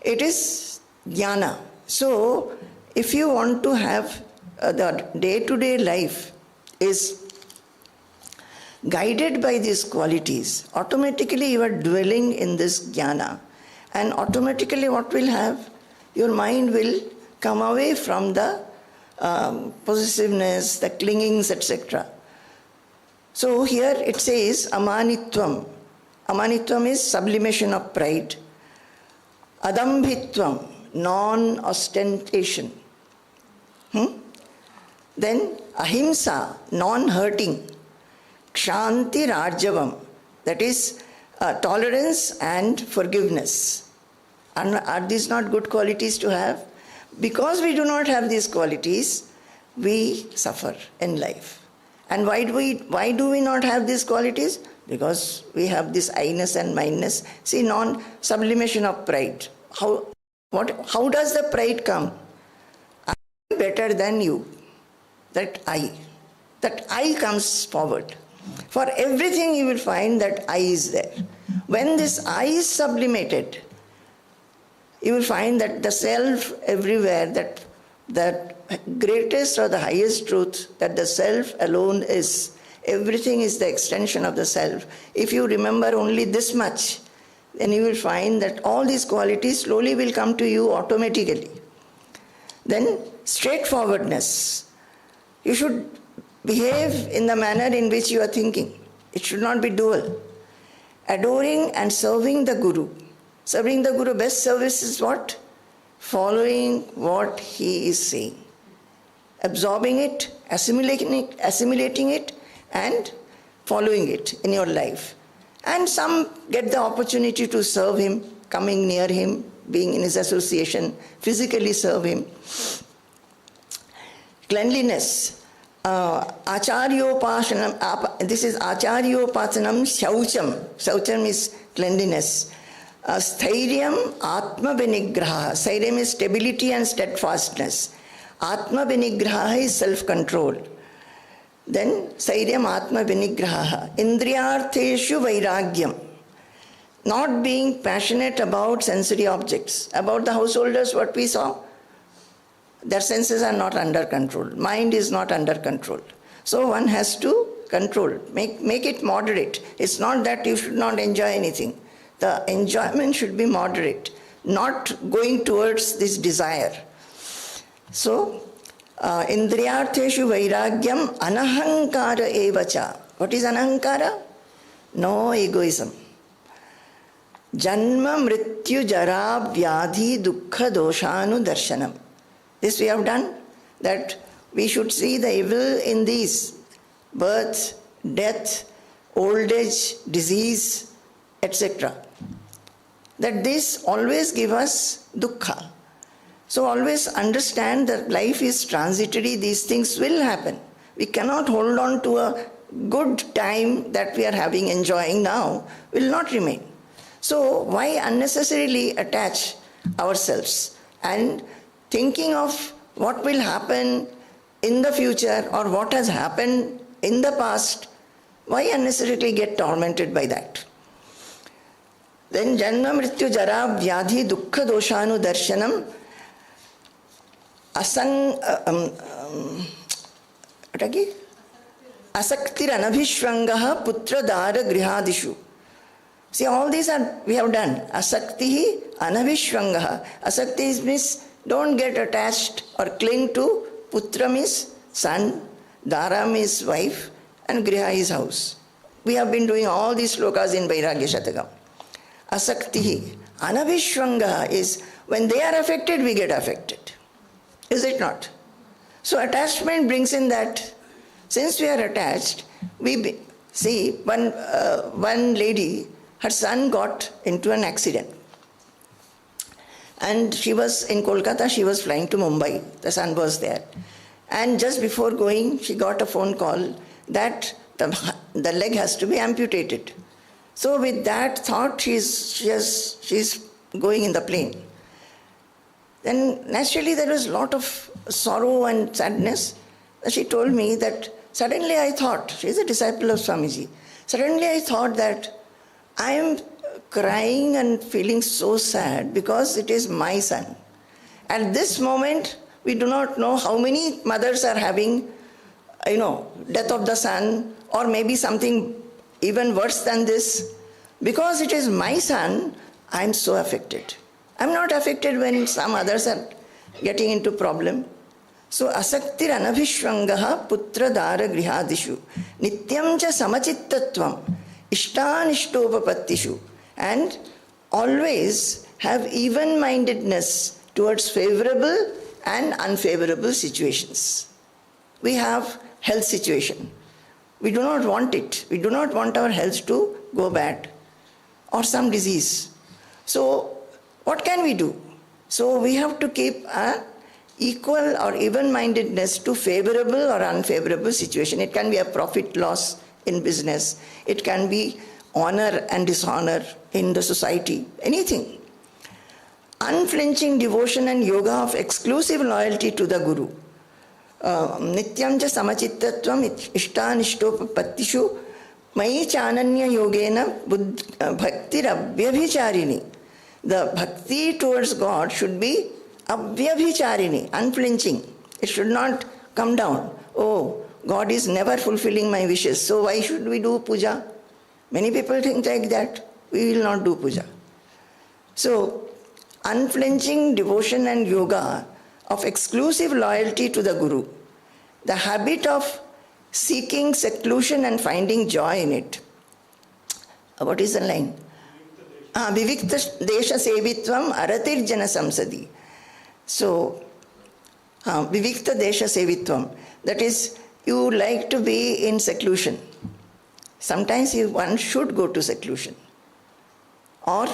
it is jnana. So, if you want to have the day-to-day life is guided by these qualities, automatically you are dwelling in this jnana. And automatically what will have? Your mind will come away from the possessiveness, the clingings, etc. So here it says amanitvam. Amanitvam is sublimation of pride. Adambhitvam, non-ostentation. Then ahimsa, non-hurting. Kshanti rajyavam, that is tolerance and forgiveness. And are these not good qualities to have? Because we do not have these qualities, we suffer in life. And why do we not have these qualities? Because we have this I-ness and mine-ness. See, non-sublimation of pride. How does the pride come? I am better than you. That I comes forward. For everything you will find that I is there. When this I is sublimated, you will find that the self everywhere, that the greatest or the highest truth, that the self alone is. Everything is the extension of the self. If you remember only this much, then you will find that all these qualities slowly will come to you automatically. Then straightforwardness. You should behave in the manner in which you are thinking. It should not be dual. Adoring and serving the Guru. Serving the Guru, best service is what? Following what he is saying. Absorbing it, assimilating it, and following it in your life. And some get the opportunity to serve him, coming near him, being in his association, physically serve him. Cleanliness. Acharyopasanam, this is Acharyopasanam Shaucham. Shaucham is cleanliness. Stairyam Atma Vinigraha. Stairyam is stability and steadfastness. Atma Vinigraha is self-control. Then Stairyam Atma Vinigraha. Indriyartheshu Vairagyam. Not being passionate about sensory objects. About the householders, what we saw, their senses are not under control. Mind is not under control. So one has to control, make it moderate. It's not that you should not enjoy anything. The enjoyment should be moderate, not going towards this desire. So, Indriyartheshu Vairagyam Anahankara Evacha. What is Anahankara? No egoism. Janma Mrityu Jara Vyadhi Dukkha Doshanu Darshanam. This we have done, that we should see the evil in these: birth, death, old age, disease, etc. That this always give us dukkha. So always understand that life is transitory, these things will happen. We cannot hold on to a good time that we are having, enjoying now, will not remain. So why unnecessarily attach ourselves and thinking of what will happen in the future or what has happened in the past? Why unnecessarily get tormented by that? Then Janma Mrityu Jara Vyadhi Dukkha Doshanu Darshanam Asaktir Anabhishwangaha Putra Dara Grihadishu. See, all these are we have done. Asaktihi Anabhishwangaha. Asakti means don't get attached or cling to. Putra means son, Dara means wife, and Griha is house. We have been doing all these slokas in Vairagya Shatakam. Asaktihi. Anabhishwangaha is when they are affected, we get affected. Is it not? So attachment brings in that. Since we are attached, see one lady, her son got into an accident. And she was in Kolkata, she was flying to Mumbai. The son was there. And just before going, she got a phone call that the leg has to be amputated. So with that thought, she's going in the plane. Then naturally there was a lot of sorrow and sadness. She told me that suddenly I thought, she's a disciple of Swamiji, suddenly I thought that I am crying and feeling so sad because it is my son. At this moment, we do not know how many mothers are having, death of the son, or maybe something even worse than this. Because it is my son, I am so affected. I am not affected when some others are getting into problem. So, asaktir anabhishwangaha putra dara grihadishu nityam cha samachittatvam ishtanishtopapatishu, and always have even-mindedness towards favorable and unfavorable situations. We have health situation. We do not want it. We do not want our health to go bad or some disease. So what can we do? So we have to keep an equal or even-mindedness to favorable or unfavorable situation. It can be a profit loss in business. It can be honor and dishonor in the society. Anything. Unflinching devotion and yoga of exclusive loyalty to the Guru. Nityam cha samachittatvam ishtanishtopapatishu mai chananya yogena bhaktir abhyabhicharini. The bhakti towards God should be abhyabhicharini, unflinching. It should not come down. Oh, God is never fulfilling my wishes, so why should we do puja? Many people think like that. We will not do puja. So, unflinching devotion and yoga of exclusive loyalty to the Guru, the habit of seeking seclusion and finding joy in it. What is the line? Vivikta desha sevitvam aratir jana samsadi. So, Vivikta desha sevitvam, that is, you like to be in seclusion. Sometimes one should go to seclusion. Or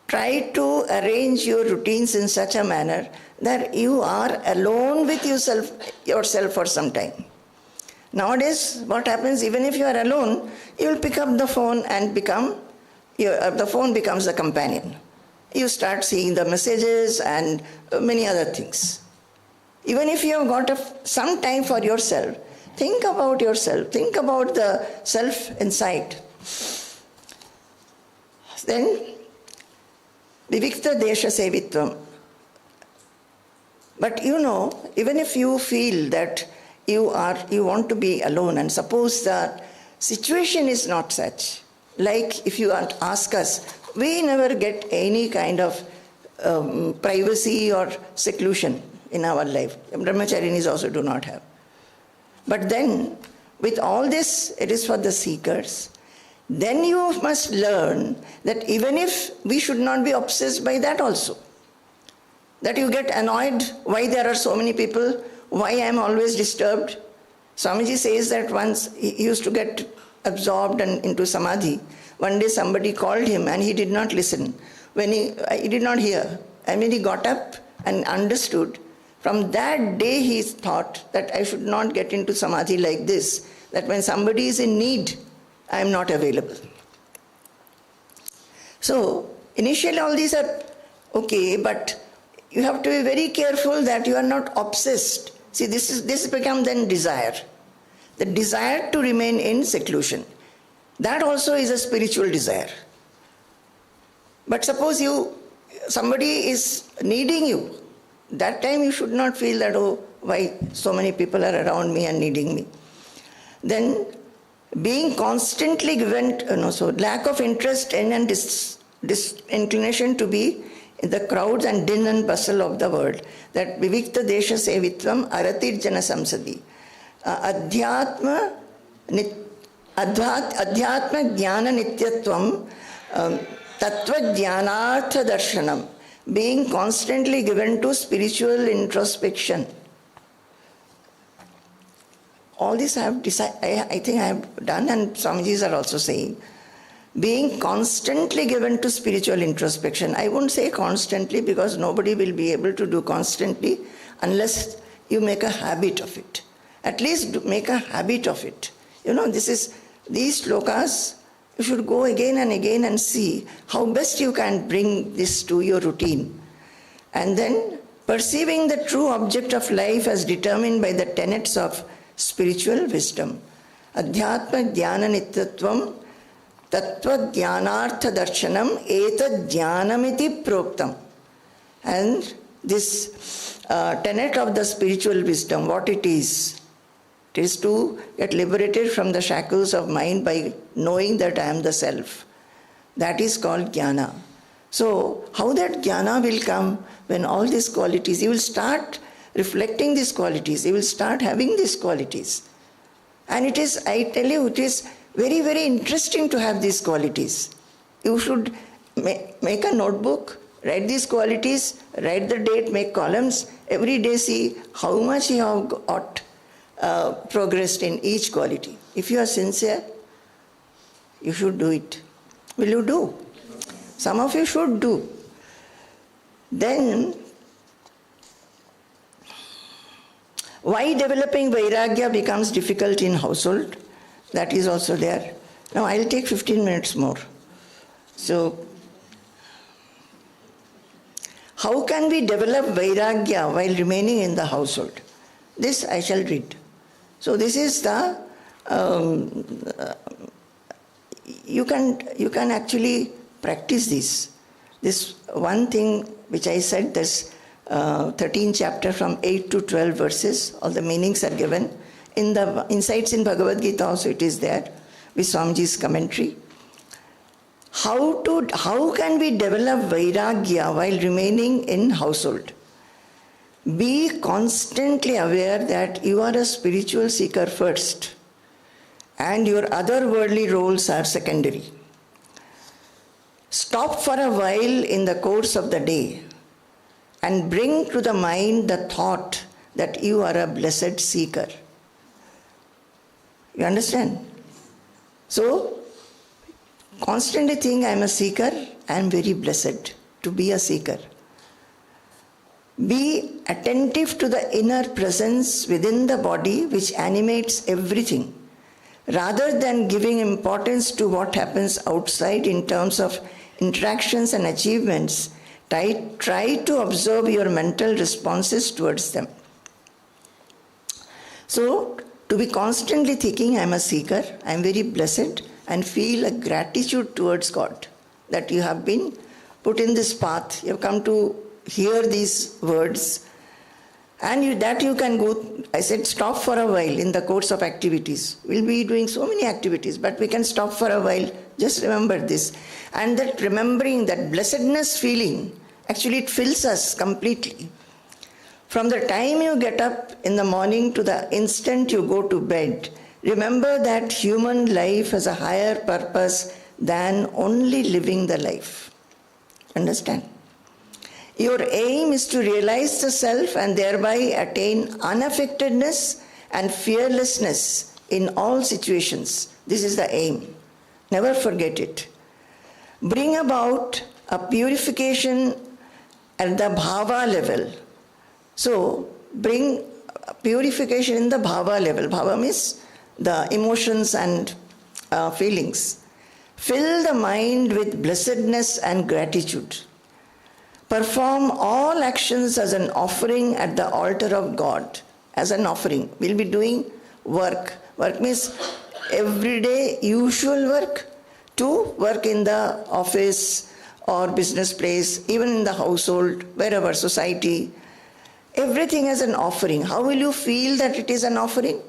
try to arrange your routines in such a manner that you are alone with yourself for some time. Nowadays, what happens, even if you are alone, you will pick up the phone and the phone becomes the companion. You start seeing the messages and many other things. Even if you have got some time for yourself, think about yourself, think about the self inside. Then, Vivikta desha sevitvam. But even if you feel that you want to be alone, and suppose the situation is not such, like if you ask us, we never get any kind of privacy or seclusion in our life. Brahmacharinis also do not have. But then, with all this, it is for the seekers. Then you must learn that even if we should not be obsessed by that also. That you get annoyed, why there are so many people, why I am always disturbed. Swamiji says that once he used to get absorbed and into samadhi. One day somebody called him and he did not listen. When he did not hear. And when he got up and understood, from that day he thought that I should not get into samadhi like this. That when somebody is in need, I am not available. So, initially all these are okay, but you have to be very careful that you are not obsessed. See, this becomes then desire. The desire to remain in seclusion. That also is a spiritual desire. But suppose somebody is needing you, that time you should not feel that, oh, why so many people are around me and needing me. Then, being constantly given, lack of interest in and disinclination to be in the crowds and din and bustle of the world. That vivikta desha sevitvam aratir jana samsadi. Adhyatma jnana nityatvam tattva jnanartha darshanam. Being constantly given to spiritual introspection. All this I think I have done, and Swamijis are also saying. Being constantly given to spiritual introspection. I won't say constantly because nobody will be able to do constantly unless you make a habit of it. At least make a habit of it. These shlokas, you should go again and again and see how best you can bring this to your routine. And then perceiving the true object of life as determined by the tenets of spiritual wisdom. Adhyatma jnana nityatvam tattva jnanartha darshanam etad jnanamiti proktam. And this tenet of the spiritual wisdom, what it is to get liberated from the shackles of mind by knowing that I am the self. That is called jnana. So, how that jnana will come when all these qualities, you will start reflecting these qualities, you will start having these qualities. And it is, I tell you, it is very, very interesting to have these qualities. You should make a notebook, write these qualities, write the date, make columns, every day see how much you have got progressed in each quality. If you are sincere, you should do it. Will you do? Some of you should do. Then, why developing Vairagya becomes difficult in household? That is also there. Now, I'll take 15 minutes more. So, how can we develop Vairagya while remaining in the household? This I shall read. So, this is the, you can actually practice this. This one thing which I said, this 13th chapter from 8 to 12 verses, all the meanings are given. In the Insights in Bhagavad Gita also it is there, with Swamiji's commentary. How can we develop Vairagya while remaining in household? Be constantly aware that you are a spiritual seeker first and your other worldly roles are secondary. Stop for a while in the course of the day and bring to the mind the thought that you are a blessed seeker. You understand? So, constantly think, I am a seeker, I am very blessed to be a seeker. Be attentive to the inner presence within the body which animates everything, rather than giving importance to what happens outside in terms of interactions and achievements. Try to observe your mental responses towards them. So, to be constantly thinking, I am a seeker, I am very blessed, and feel a gratitude towards God that you have been put in this path. You have come to hear these words, and you can go. I said, stop for a while in the course of activities. We'll be doing so many activities, but we can stop for a while. Just remember this. And that remembering, that blessedness feeling, actually it fills us completely. From the time you get up in the morning to the instant you go to bed, remember that human life has a higher purpose than only living the life. Understand? Your aim is to realize the self and thereby attain unaffectedness and fearlessness in all situations. This is the aim. Never forget it. Bring about a purification at the bhava level. So, bring purification in the bhava level. Bhava means the emotions and feelings. Fill the mind with blessedness and gratitude. Perform all actions as an offering at the altar of God. As an offering. We'll be doing work. Work means everyday usual work, to work in the office or business place, even in the household, wherever, society. Everything as an offering. How will you feel that it is an offering?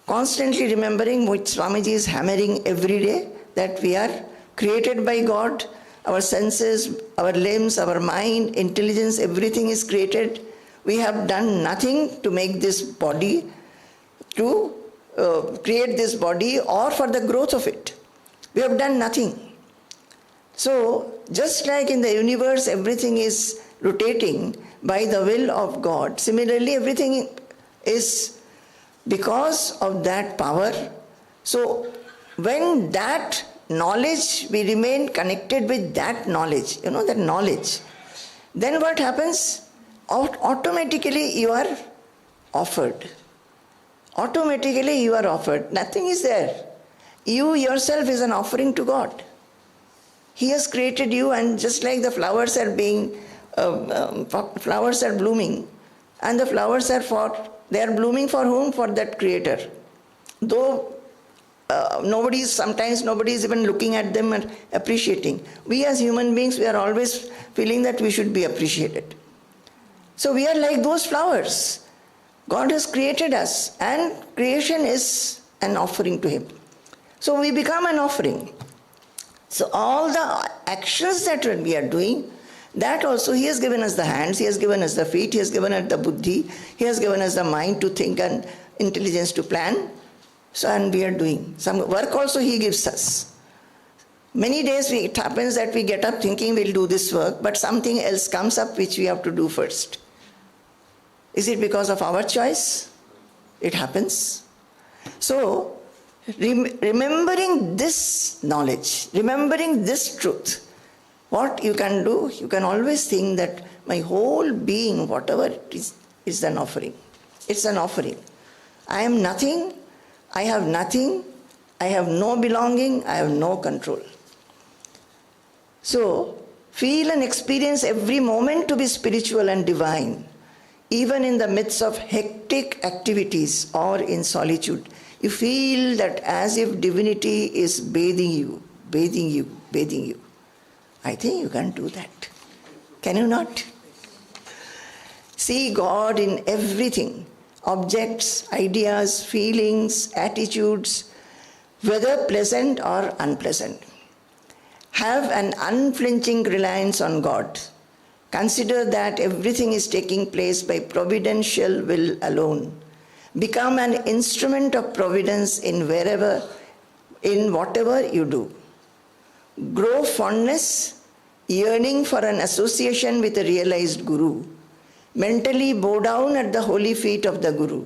Constantly remembering, which Swamiji is hammering every day, that we are created by God. Our senses, our limbs, our mind, intelligence, everything is created. We have done nothing to make this body, to create this body or for the growth of it. We have done nothing. So, just like in the universe, everything is rotating by the will of God. Similarly, everything is because of that power. So, when that knowledge, we remain connected with that knowledge, that knowledge, then what happens? Automatically you are offered. Automatically you are offered. Nothing is there. You yourself is an offering to God. He has created you, and just like the flowers are blooming, and the flowers they are blooming for whom? For that creator. Though sometimes nobody is even looking at them and appreciating. We as human beings, we are always feeling that we should be appreciated. So we are like those flowers. God has created us, and creation is an offering to Him. So we become an offering. So all the actions that we are doing, that also He has given us the hands, He has given us the feet, He has given us the buddhi, He has given us the mind to think and intelligence to plan. So, and we are doing some work also He gives us. Many days it happens that we get up thinking we'll do this work, but something else comes up which we have to do first. Is it because of our choice? It happens. So, remembering this knowledge, remembering this truth, what you can do, you can always think that my whole being, whatever it is an offering. It's an offering. I am nothing. I have nothing, I have no belonging, I have no control. So, feel and experience every moment to be spiritual and divine, even in the midst of hectic activities or in solitude. You feel that as if divinity is bathing you, bathing you, bathing you. I think you can do that. Can you not? See God in everything. Objects, ideas, feelings, attitudes, whether pleasant or unpleasant. Have an unflinching reliance on God. Consider that everything is taking place by providential will alone. Become an instrument of providence in whatever you do. Grow fondness, yearning for an association with a realized Guru. Mentally bow down at the holy feet of the Guru.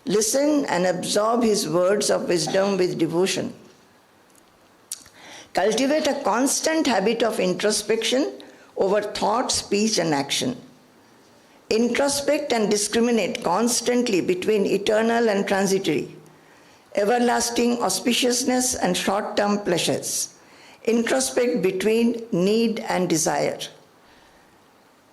Listen and absorb his words of wisdom with devotion. Cultivate a constant habit of introspection over thought, speech, and action. Introspect and discriminate constantly between eternal and transitory, everlasting auspiciousness and short-term pleasures. Introspect between need and desire.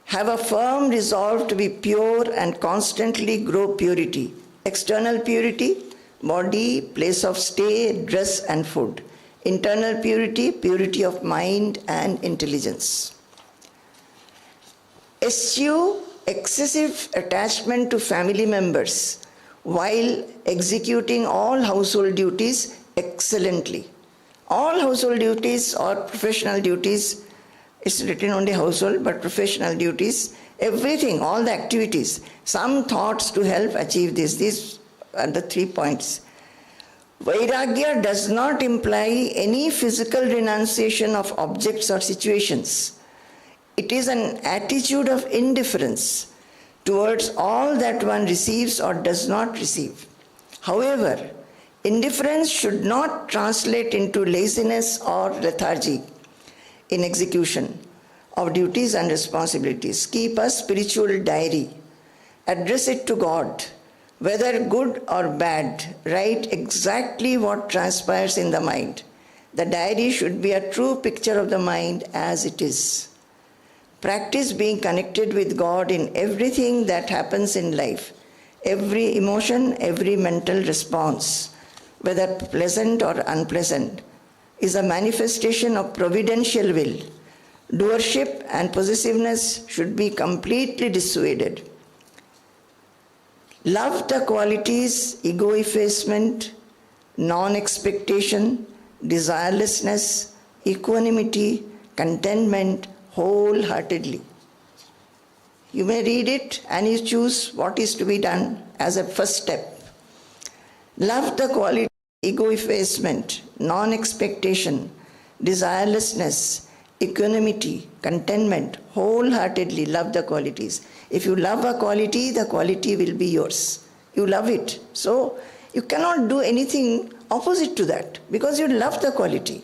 Have a firm resolve to be pure and constantly grow purity. External purity, body, place of stay, dress, and food. Internal purity, purity of mind and intelligence. Eschew excessive attachment to family members while executing all household duties excellently. All household duties or professional duties, it's written only household, but professional duties, everything, all the activities, some thoughts to help achieve this. These are the 3 points. Vairagya does not imply any physical renunciation of objects or situations. It is an attitude of indifference towards all that one receives or does not receive. However, indifference should not translate into laziness or lethargy in execution of duties and responsibilities. Keep a spiritual diary. Address it to God. Whether good or bad, write exactly what transpires in the mind. The diary should be a true picture of the mind as it is. Practice being connected with God in everything that happens in life. Every emotion, every mental response, whether pleasant or unpleasant, is a manifestation of providential will. Doership and possessiveness should be completely dissuaded. Love the qualities ego effacement, non-expectation, desirelessness, equanimity, contentment wholeheartedly. You may read it and you choose what is to be done as a first step. Love the quality ego effacement, non-expectation, desirelessness, equanimity, contentment wholeheartedly. Love the qualities. If you love a quality, the quality will be yours. You love it. So you cannot do anything opposite to that because you love the quality.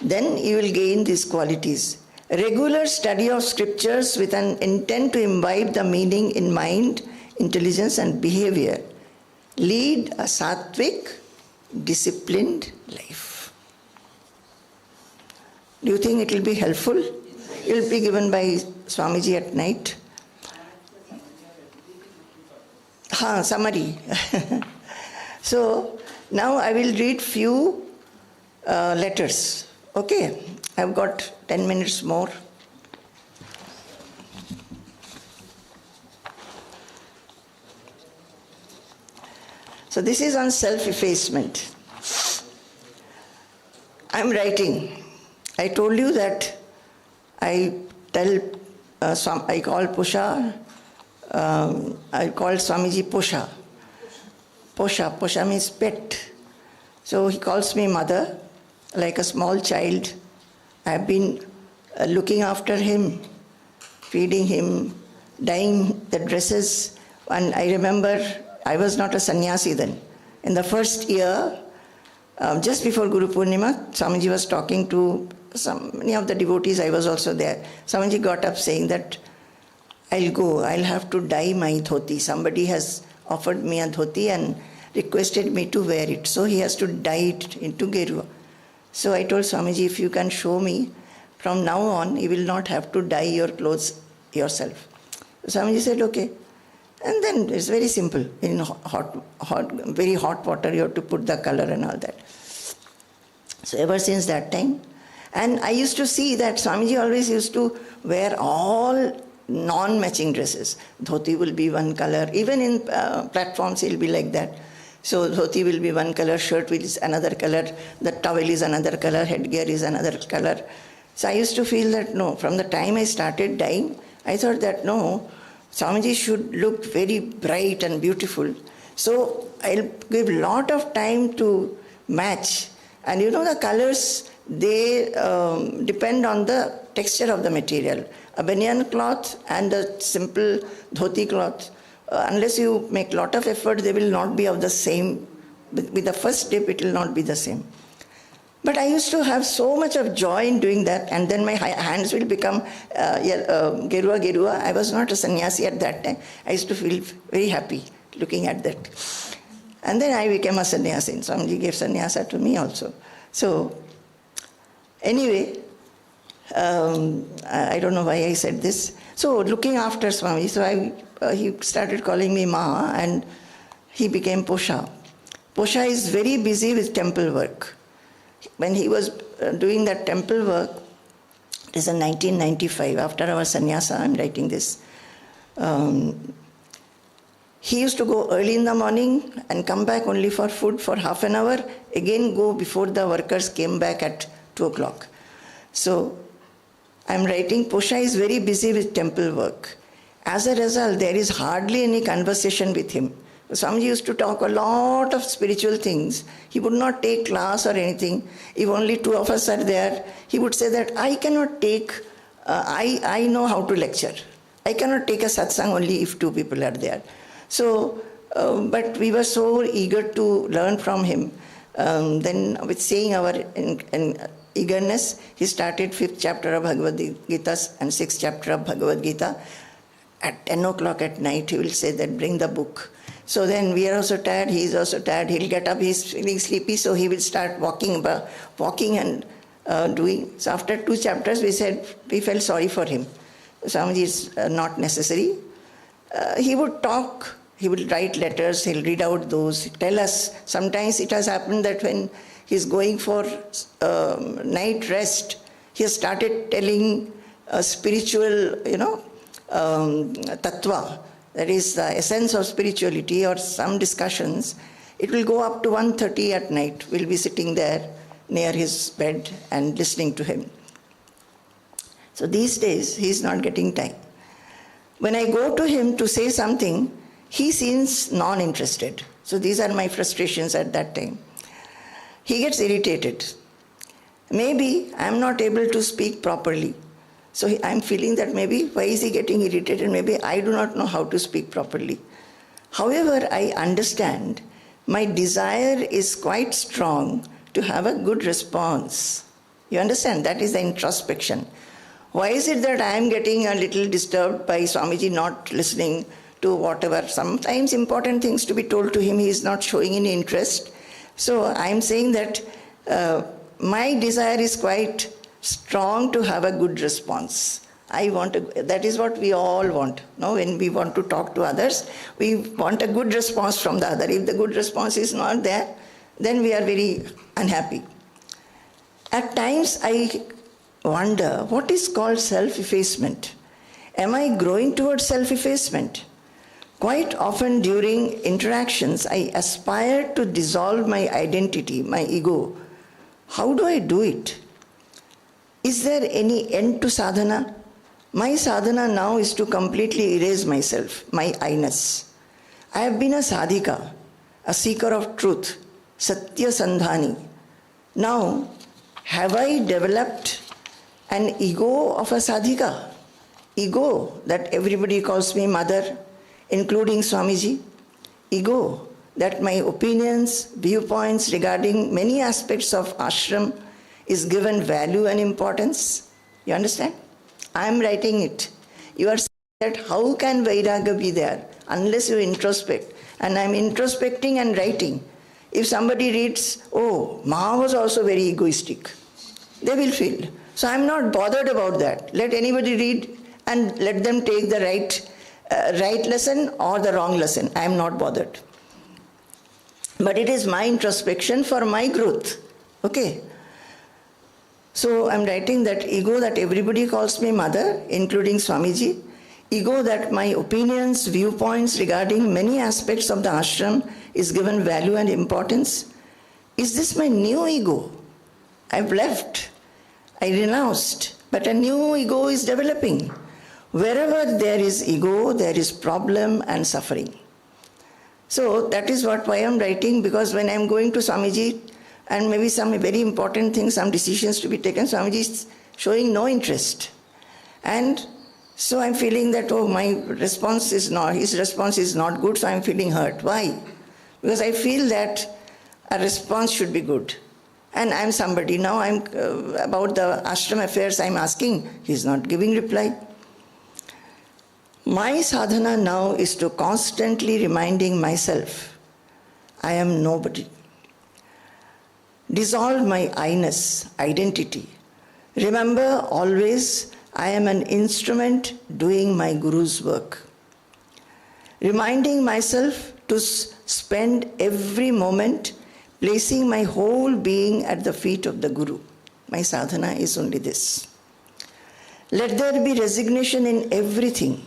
Then you will gain these qualities. Regular study of scriptures with an intent to imbibe the meaning in mind, intelligence, and behavior. Lead a sattvic, disciplined life. Do you think it will be helpful? It will be given by Swamiji at night. Summary. So now I will read few letters. Okay, I've got 10 minutes more. So this is on self-effacement. I'm writing. I told you that I call Pusha, I call Swamiji Pusha. Pusha means pet. So he calls me mother, like a small child. I've been looking after him, feeding him, dyeing the dresses. And I remember I was not a sannyasi then. In the first year, just before Gurupoornima, Swamiji was talking to many of the devotees. I was also there. Swamiji got up saying that I'll have to dye my dhoti. Somebody has offered me a dhoti and requested me to wear it. So he has to dye it into Gerua. So I told Swamiji, if you can show me, from now on, you will not have to dye your clothes yourself. Swamiji said, okay. And then it's very simple. In very hot water, you have to put the color and all that. So ever since that time, and I used to see that Swamiji always used to wear all non-matching dresses. Dhoti will be one color. Even in platforms, he'll be like that. So dhoti will be one color, shirt is another color, the towel is another color, headgear is another color. So I used to feel that no, from the time I started dying, I thought that no, Swamiji should look very bright and beautiful. So I'll give lot of time to match. And you know the colors, they depend on the texture of the material. A banyan cloth and a simple dhoti cloth, unless you make lot of effort, they will not be of the same. With the first step, it will not be the same. But I used to have so much of joy in doing that, and then my hands will become gerua. I was not a sannyasi at that time. I used to feel very happy looking at that. And then I became a sannyasi. Swamiji gave sannyasa to me also. So, anyway, I don't know why I said this. So, looking after Swami, he started calling me Ma, and he became Posha. Posha is very busy with temple work. When he was doing that temple work, it is in 1995, after our sannyasa, I'm writing this. He used to go early in the morning and come back only for food for half an hour, again go before the workers came back at 2 o'clock. So, I'm writing, Posha is very busy with temple work. As a result, there is hardly any conversation with him. Swamiji used to talk a lot of spiritual things. He would not take class or anything. If only 2 of us are there, he would say that I cannot take, I know how to lecture. I cannot take a satsang only if 2 people are there. So, but we were so eager to learn from him. Then with seeing our eagerness, he started 5th chapter of Bhagavad Gita and 6th chapter of Bhagavad Gita. At 10 o'clock at night, he will say that bring the book. So then we are also tired, he is also tired, he'll get up, he's feeling sleepy, so he will start walking and doing. So after 2 chapters, we felt sorry for him. Swamiji is not necessary. He would talk, he would write letters, he'll read out those, tell us. Sometimes it has happened that when he's going for night rest, he has started telling spiritual, tattva. That is the essence of spirituality or some discussions. It will go up to 1:30 at night. We'll be sitting there near his bed and listening to him. So these days, he's not getting time. When I go to him to say something, he seems non-interested. So these are my frustrations at that time. He gets irritated. Maybe I'm not able to speak properly. So I'm feeling that maybe, why is he getting irritated? Maybe I do not know how to speak properly. However, I understand my desire is quite strong to have a good response. You understand? That is the introspection. Why is it that I am getting a little disturbed by Swamiji not listening to whatever? Sometimes important things to be told to him, he is not showing any interest. So I am saying that my desire is quite strong to have a good response. That is what we all want. No? When we want to talk to others, we want a good response from the other. If the good response is not there, then we are very unhappy. At times I wonder, what is called self-effacement? Am I growing towards self-effacement? Quite often during interactions, I aspire to dissolve my identity, my ego. How do I do it? Is there any end to sadhana? My sadhana now is to completely erase myself, my I-ness. I have been a sadhika, a seeker of truth, satya sandhani. Now, have I developed an ego of a sadhika? Ego that everybody calls me mother, including Swamiji. Ego that my opinions, viewpoints regarding many aspects of ashram is given value and importance. You understand? I am writing it. You are saying that how can Vairagya be there unless you introspect? And I am introspecting and writing. If somebody reads, oh, Maha was also very egoistic, they will feel. So I am not bothered about that. Let anybody read and let them take the right lesson or the wrong lesson. I am not bothered. But it is my introspection for my growth. Okay? So I'm writing that ego that everybody calls me mother, including Swamiji, ego that my opinions, viewpoints regarding many aspects of the ashram is given value and importance? Is this my new ego? I've left, I renounced, but a new ego is developing. Wherever there is ego, there is problem and suffering. So that is why I'm writing, because when I'm going to Swamiji and maybe some very important things, some decisions to be taken, Swamiji is showing no interest. And so I'm feeling that, his response is not good, so I'm feeling hurt. Why? Because I feel that a response should be good. And I'm somebody. Now I'm about the ashram affairs I'm asking, he's not giving reply. My sadhana now is to constantly reminding myself, I am nobody. Dissolve my I-ness, identity. Remember always, I am an instrument doing my Guru's work. Reminding myself to spend every moment placing my whole being at the feet of the Guru. My sadhana is only this. Let there be resignation in everything.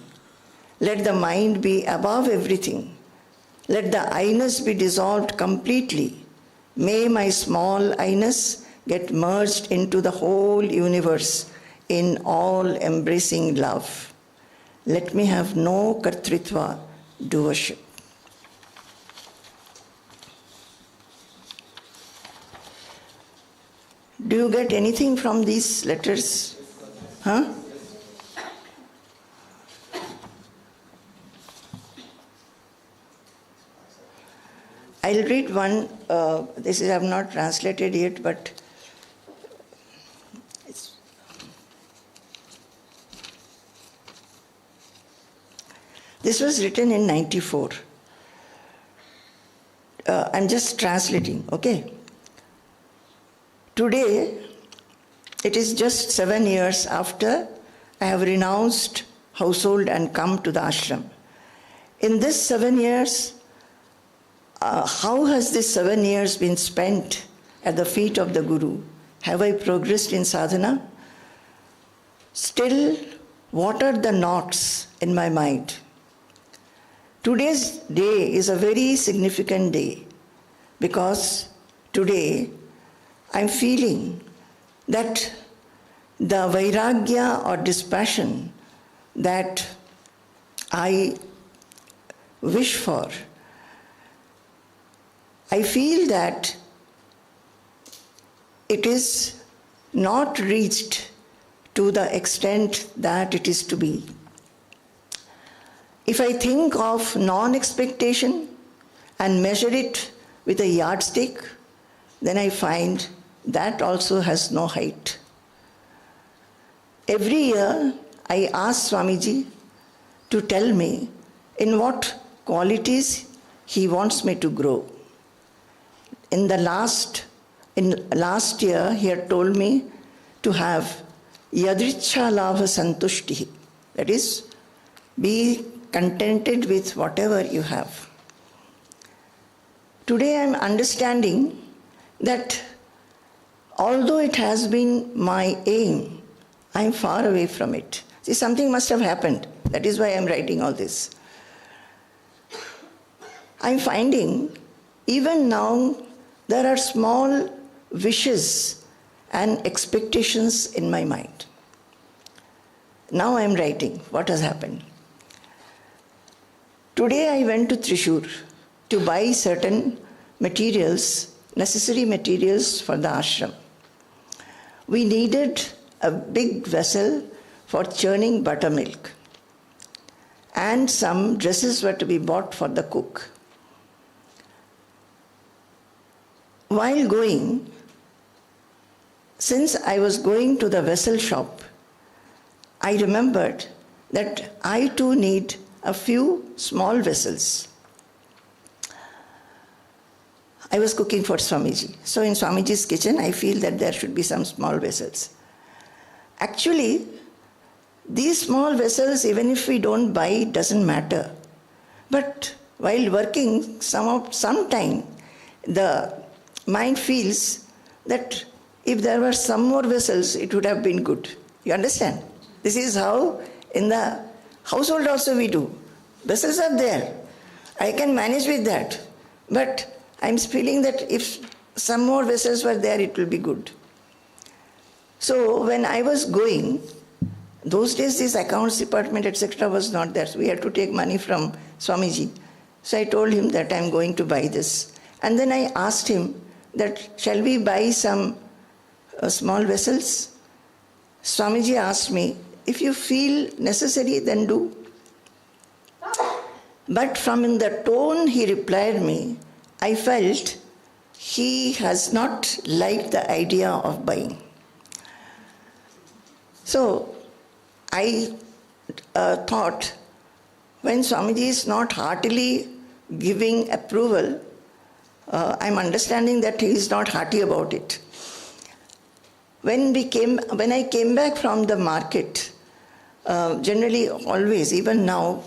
Let the mind be above everything. Let the I-ness be dissolved completely. May my small I-ness get merged into the whole universe in all-embracing love. Let me have no kartritva, doership. Do you get anything from these letters? Huh? I'll read one. This is I have not translated yet, but this was written in 94. I'm just translating, okay? Today, it is just 7 years after I have renounced household and come to the ashram. In this 7 years, how has this 7 years been spent at the feet of the Guru? Have I progressed in sadhana? Still, what are the knots in my mind? Today's day is a very significant day because today I'm feeling that the Vairagya or dispassion that I wish for, I feel that it is not reached to the extent that it is to be. If I think of non-expectation and measure it with a yardstick, then I find that also has no height. Every year I ask Swamiji to tell me in what qualities he wants me to grow. In last year, he had told me to have yadricha labha santushti. That is, be contented with whatever you have. Today I am understanding that although it has been my aim, I am far away from it. See, something must have happened. That is why I am writing all this. I am finding even now there are small wishes and expectations in my mind. Now I am writing what has happened. Today I went to Thrissur to buy certain materials, necessary materials for the ashram. We needed a big vessel for churning buttermilk, and some dresses were to be bought for the cook. While going, since I was going to the vessel shop, I remembered that I too need a few small vessels. I was cooking for Swamiji. So in Swamiji's kitchen, I feel that there should be some small vessels. Actually, these small vessels, even if we don't buy, it doesn't matter. But while working, sometime the mind feels that if there were some more vessels, it would have been good. You understand? This is how in the Household also we do. Vessels are there. I can manage with that. But I'm feeling that if some more vessels were there, it will be good. So when I was going, those days this accounts department, etc. was not there. So we had to take money from Swamiji. So I told him that I'm going to buy this. And then I asked him that, shall we buy some small vessels? Swamiji asked me, if you feel necessary, then do. But from in the tone he replied me, I felt he has not liked the idea of buying. So I thought, when Swamiji is not heartily giving approval, I'm understanding that he is not hearty about it. When I came back from the market, generally always, even now,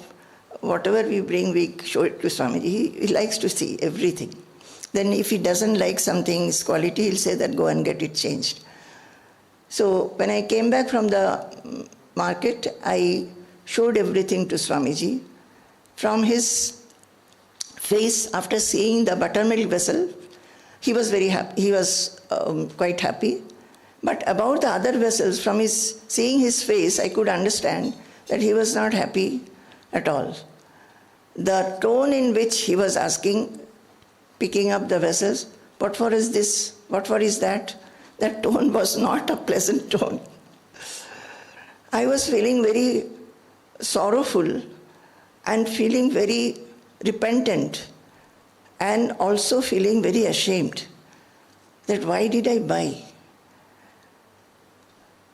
whatever we bring, we show it to Swamiji. He likes to see everything. Then if he doesn't like something, his quality, he'll say that go and get it changed. So when I came back from the market, I showed everything to Swamiji. From his face, after seeing the buttermilk vessel, he was very happy. He was quite happy. But about the other vessels, from seeing his face, I could understand that he was not happy at all. The tone in which he was asking, picking up the vessels, what for is this? What for is that? That tone was not a pleasant tone. I was feeling very sorrowful and feeling very repentant and also feeling very ashamed that why did I buy?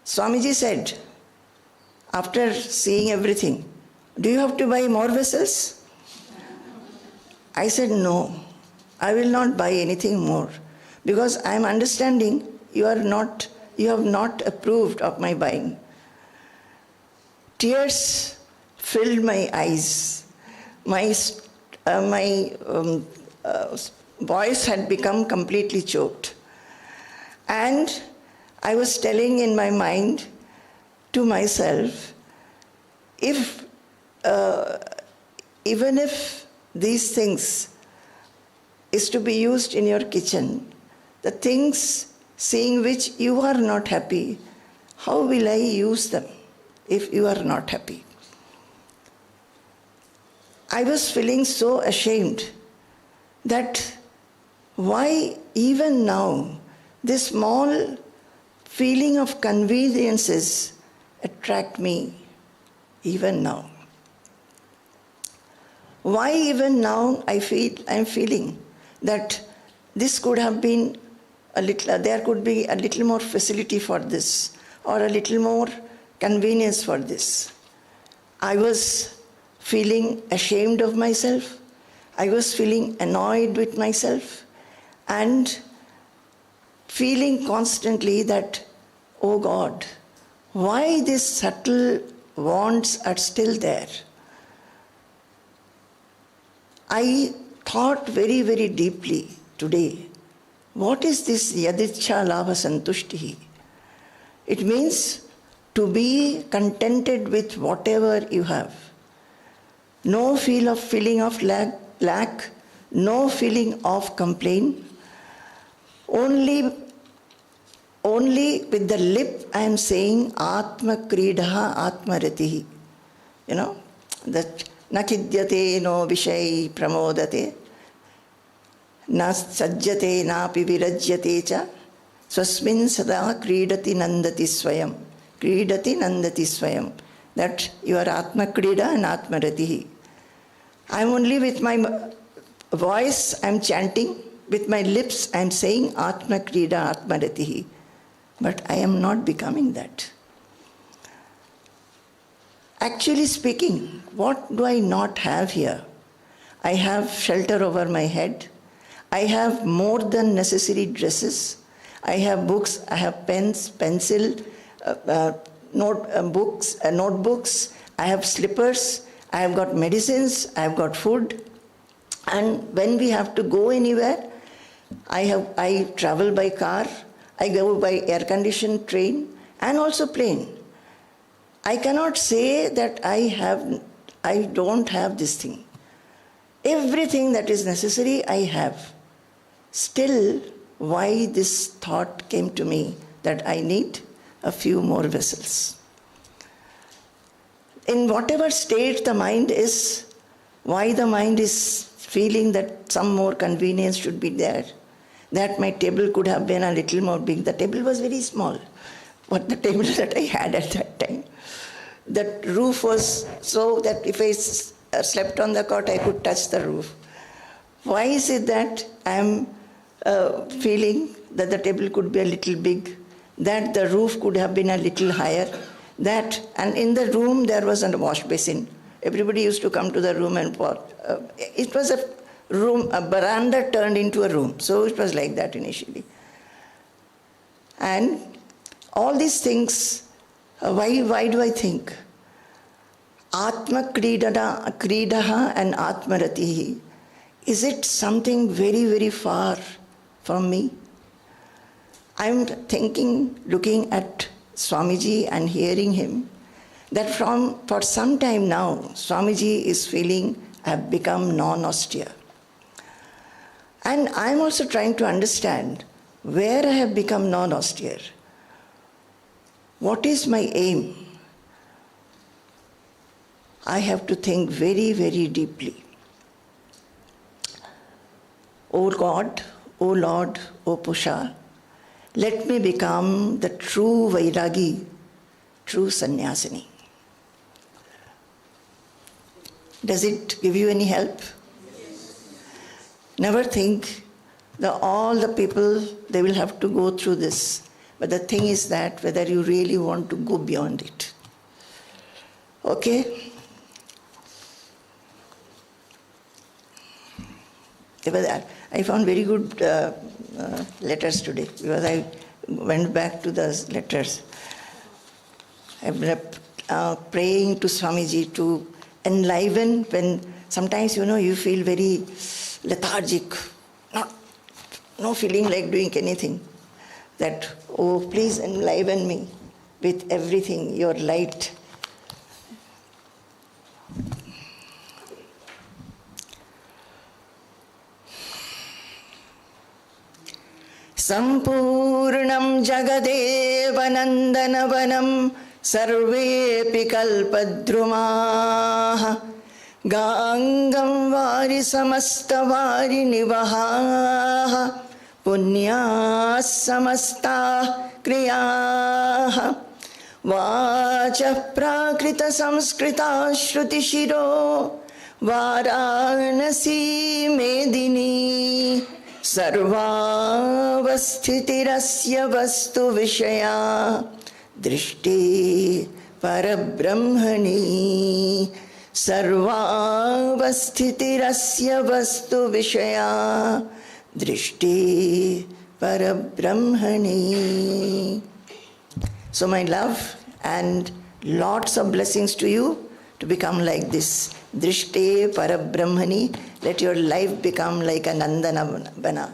Swamiji said, after seeing everything, do you have to buy more vessels? I said, no, I will not buy anything more because I am understanding you have not approved of my buying. Tears filled my eyes. My voice had become completely choked. And I was telling in my mind to myself, even if these things is to be used in your kitchen, the things seeing which you are not happy, how will I use them if you are not happy? I was feeling so ashamed that why even now this small feeling of conveniences attract me even now. Why even now I'm feeling that this could have been there could be a little more facility for this or a little more convenience for this. I was feeling ashamed of myself. I was feeling annoyed with myself and feeling constantly that, oh God, why these subtle wants are still there? I thought very, very deeply today, what is this yadichha labha santushti? It means to be contented with whatever you have. No feeling of lack, no feeling of complaint. Only with the lip I am saying Atma Kridaha Atma Ratihi. You know, that Nakidyate no Vishai Pramodate, Na Sajjate Napi Virajyate Cha, Swasmin Sada Kridati Nandati Swayam. Kridati Nandati Swayam. That you are Atma Krida and Atma Ratihi. I am only with my voice I am chanting, with my lips I am saying Atma Krida Atma Ratihi. But I am not becoming that. Actually speaking, what do I not have here? I have shelter over my head. I have more than necessary dresses. I have books, I have pens, pencil, notebooks, I have slippers, I have got medicines, I have got food. And when we have to go anywhere, I travel by car, I go by air-conditioned train and also plane. I cannot say that I don't have this thing. Everything that is necessary, I have. Still, why this thought came to me that I need a few more vessels. In whatever state the mind is, why the mind is feeling that some more convenience should be there, that my table could have been a little more big. The table was very small, but the table that I had at that time. That roof was so that if I slept on the cot, I could touch the roof. Why is it that I am feeling that the table could be a little big, that the roof could have been a little higher, and in the room there was a wash basin. Everybody used to come to the room and pour. It was a room, a veranda turned into a room. So it was like that initially. And all these things, why do I think? Atma kridaha and Atma ratihi. Is it something very, very far from me? I'm thinking, looking at Swamiji and hearing him, that for some time now, Swamiji is feeling I have become non-austere. And I'm also trying to understand where I have become non-austere. What is my aim? I have to think very, very deeply. O God, O Lord, O Pusha, let me become the true Vairagi, true Sannyasini. Does it give you any help? Never think that all the people, they will have to go through this. But the thing is that whether you really want to go beyond it. Okay? I found very good letters today because I went back to those letters. I've been praying to Swamiji to enliven when sometimes, you feel very lethargic, no feeling like doing anything. That, oh, please enliven me with everything, your light. Sampurnam Jagadeva Nandanavanam Sarvepi Kalpadrumaha Gangam Vari Samasta Vari Nivaha Punya Samasta Kriyaha Vacha Prakrita Samskrita Shruti Shiro Varanasi Medini Sarvavasthitirasya Vastu Vishaya Drishti Parabrahmani Sarvavasthitirasya Vastu Vishaya Drishti Parabrahmani. So my love and lots of blessings to you to become like this. Drishti Parabrahmani. Let your life become like a Nandana,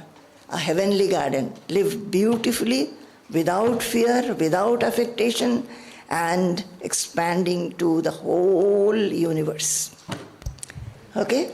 a heavenly garden. Live beautifully, without fear, without affectation, and expanding to the whole universe. Okay?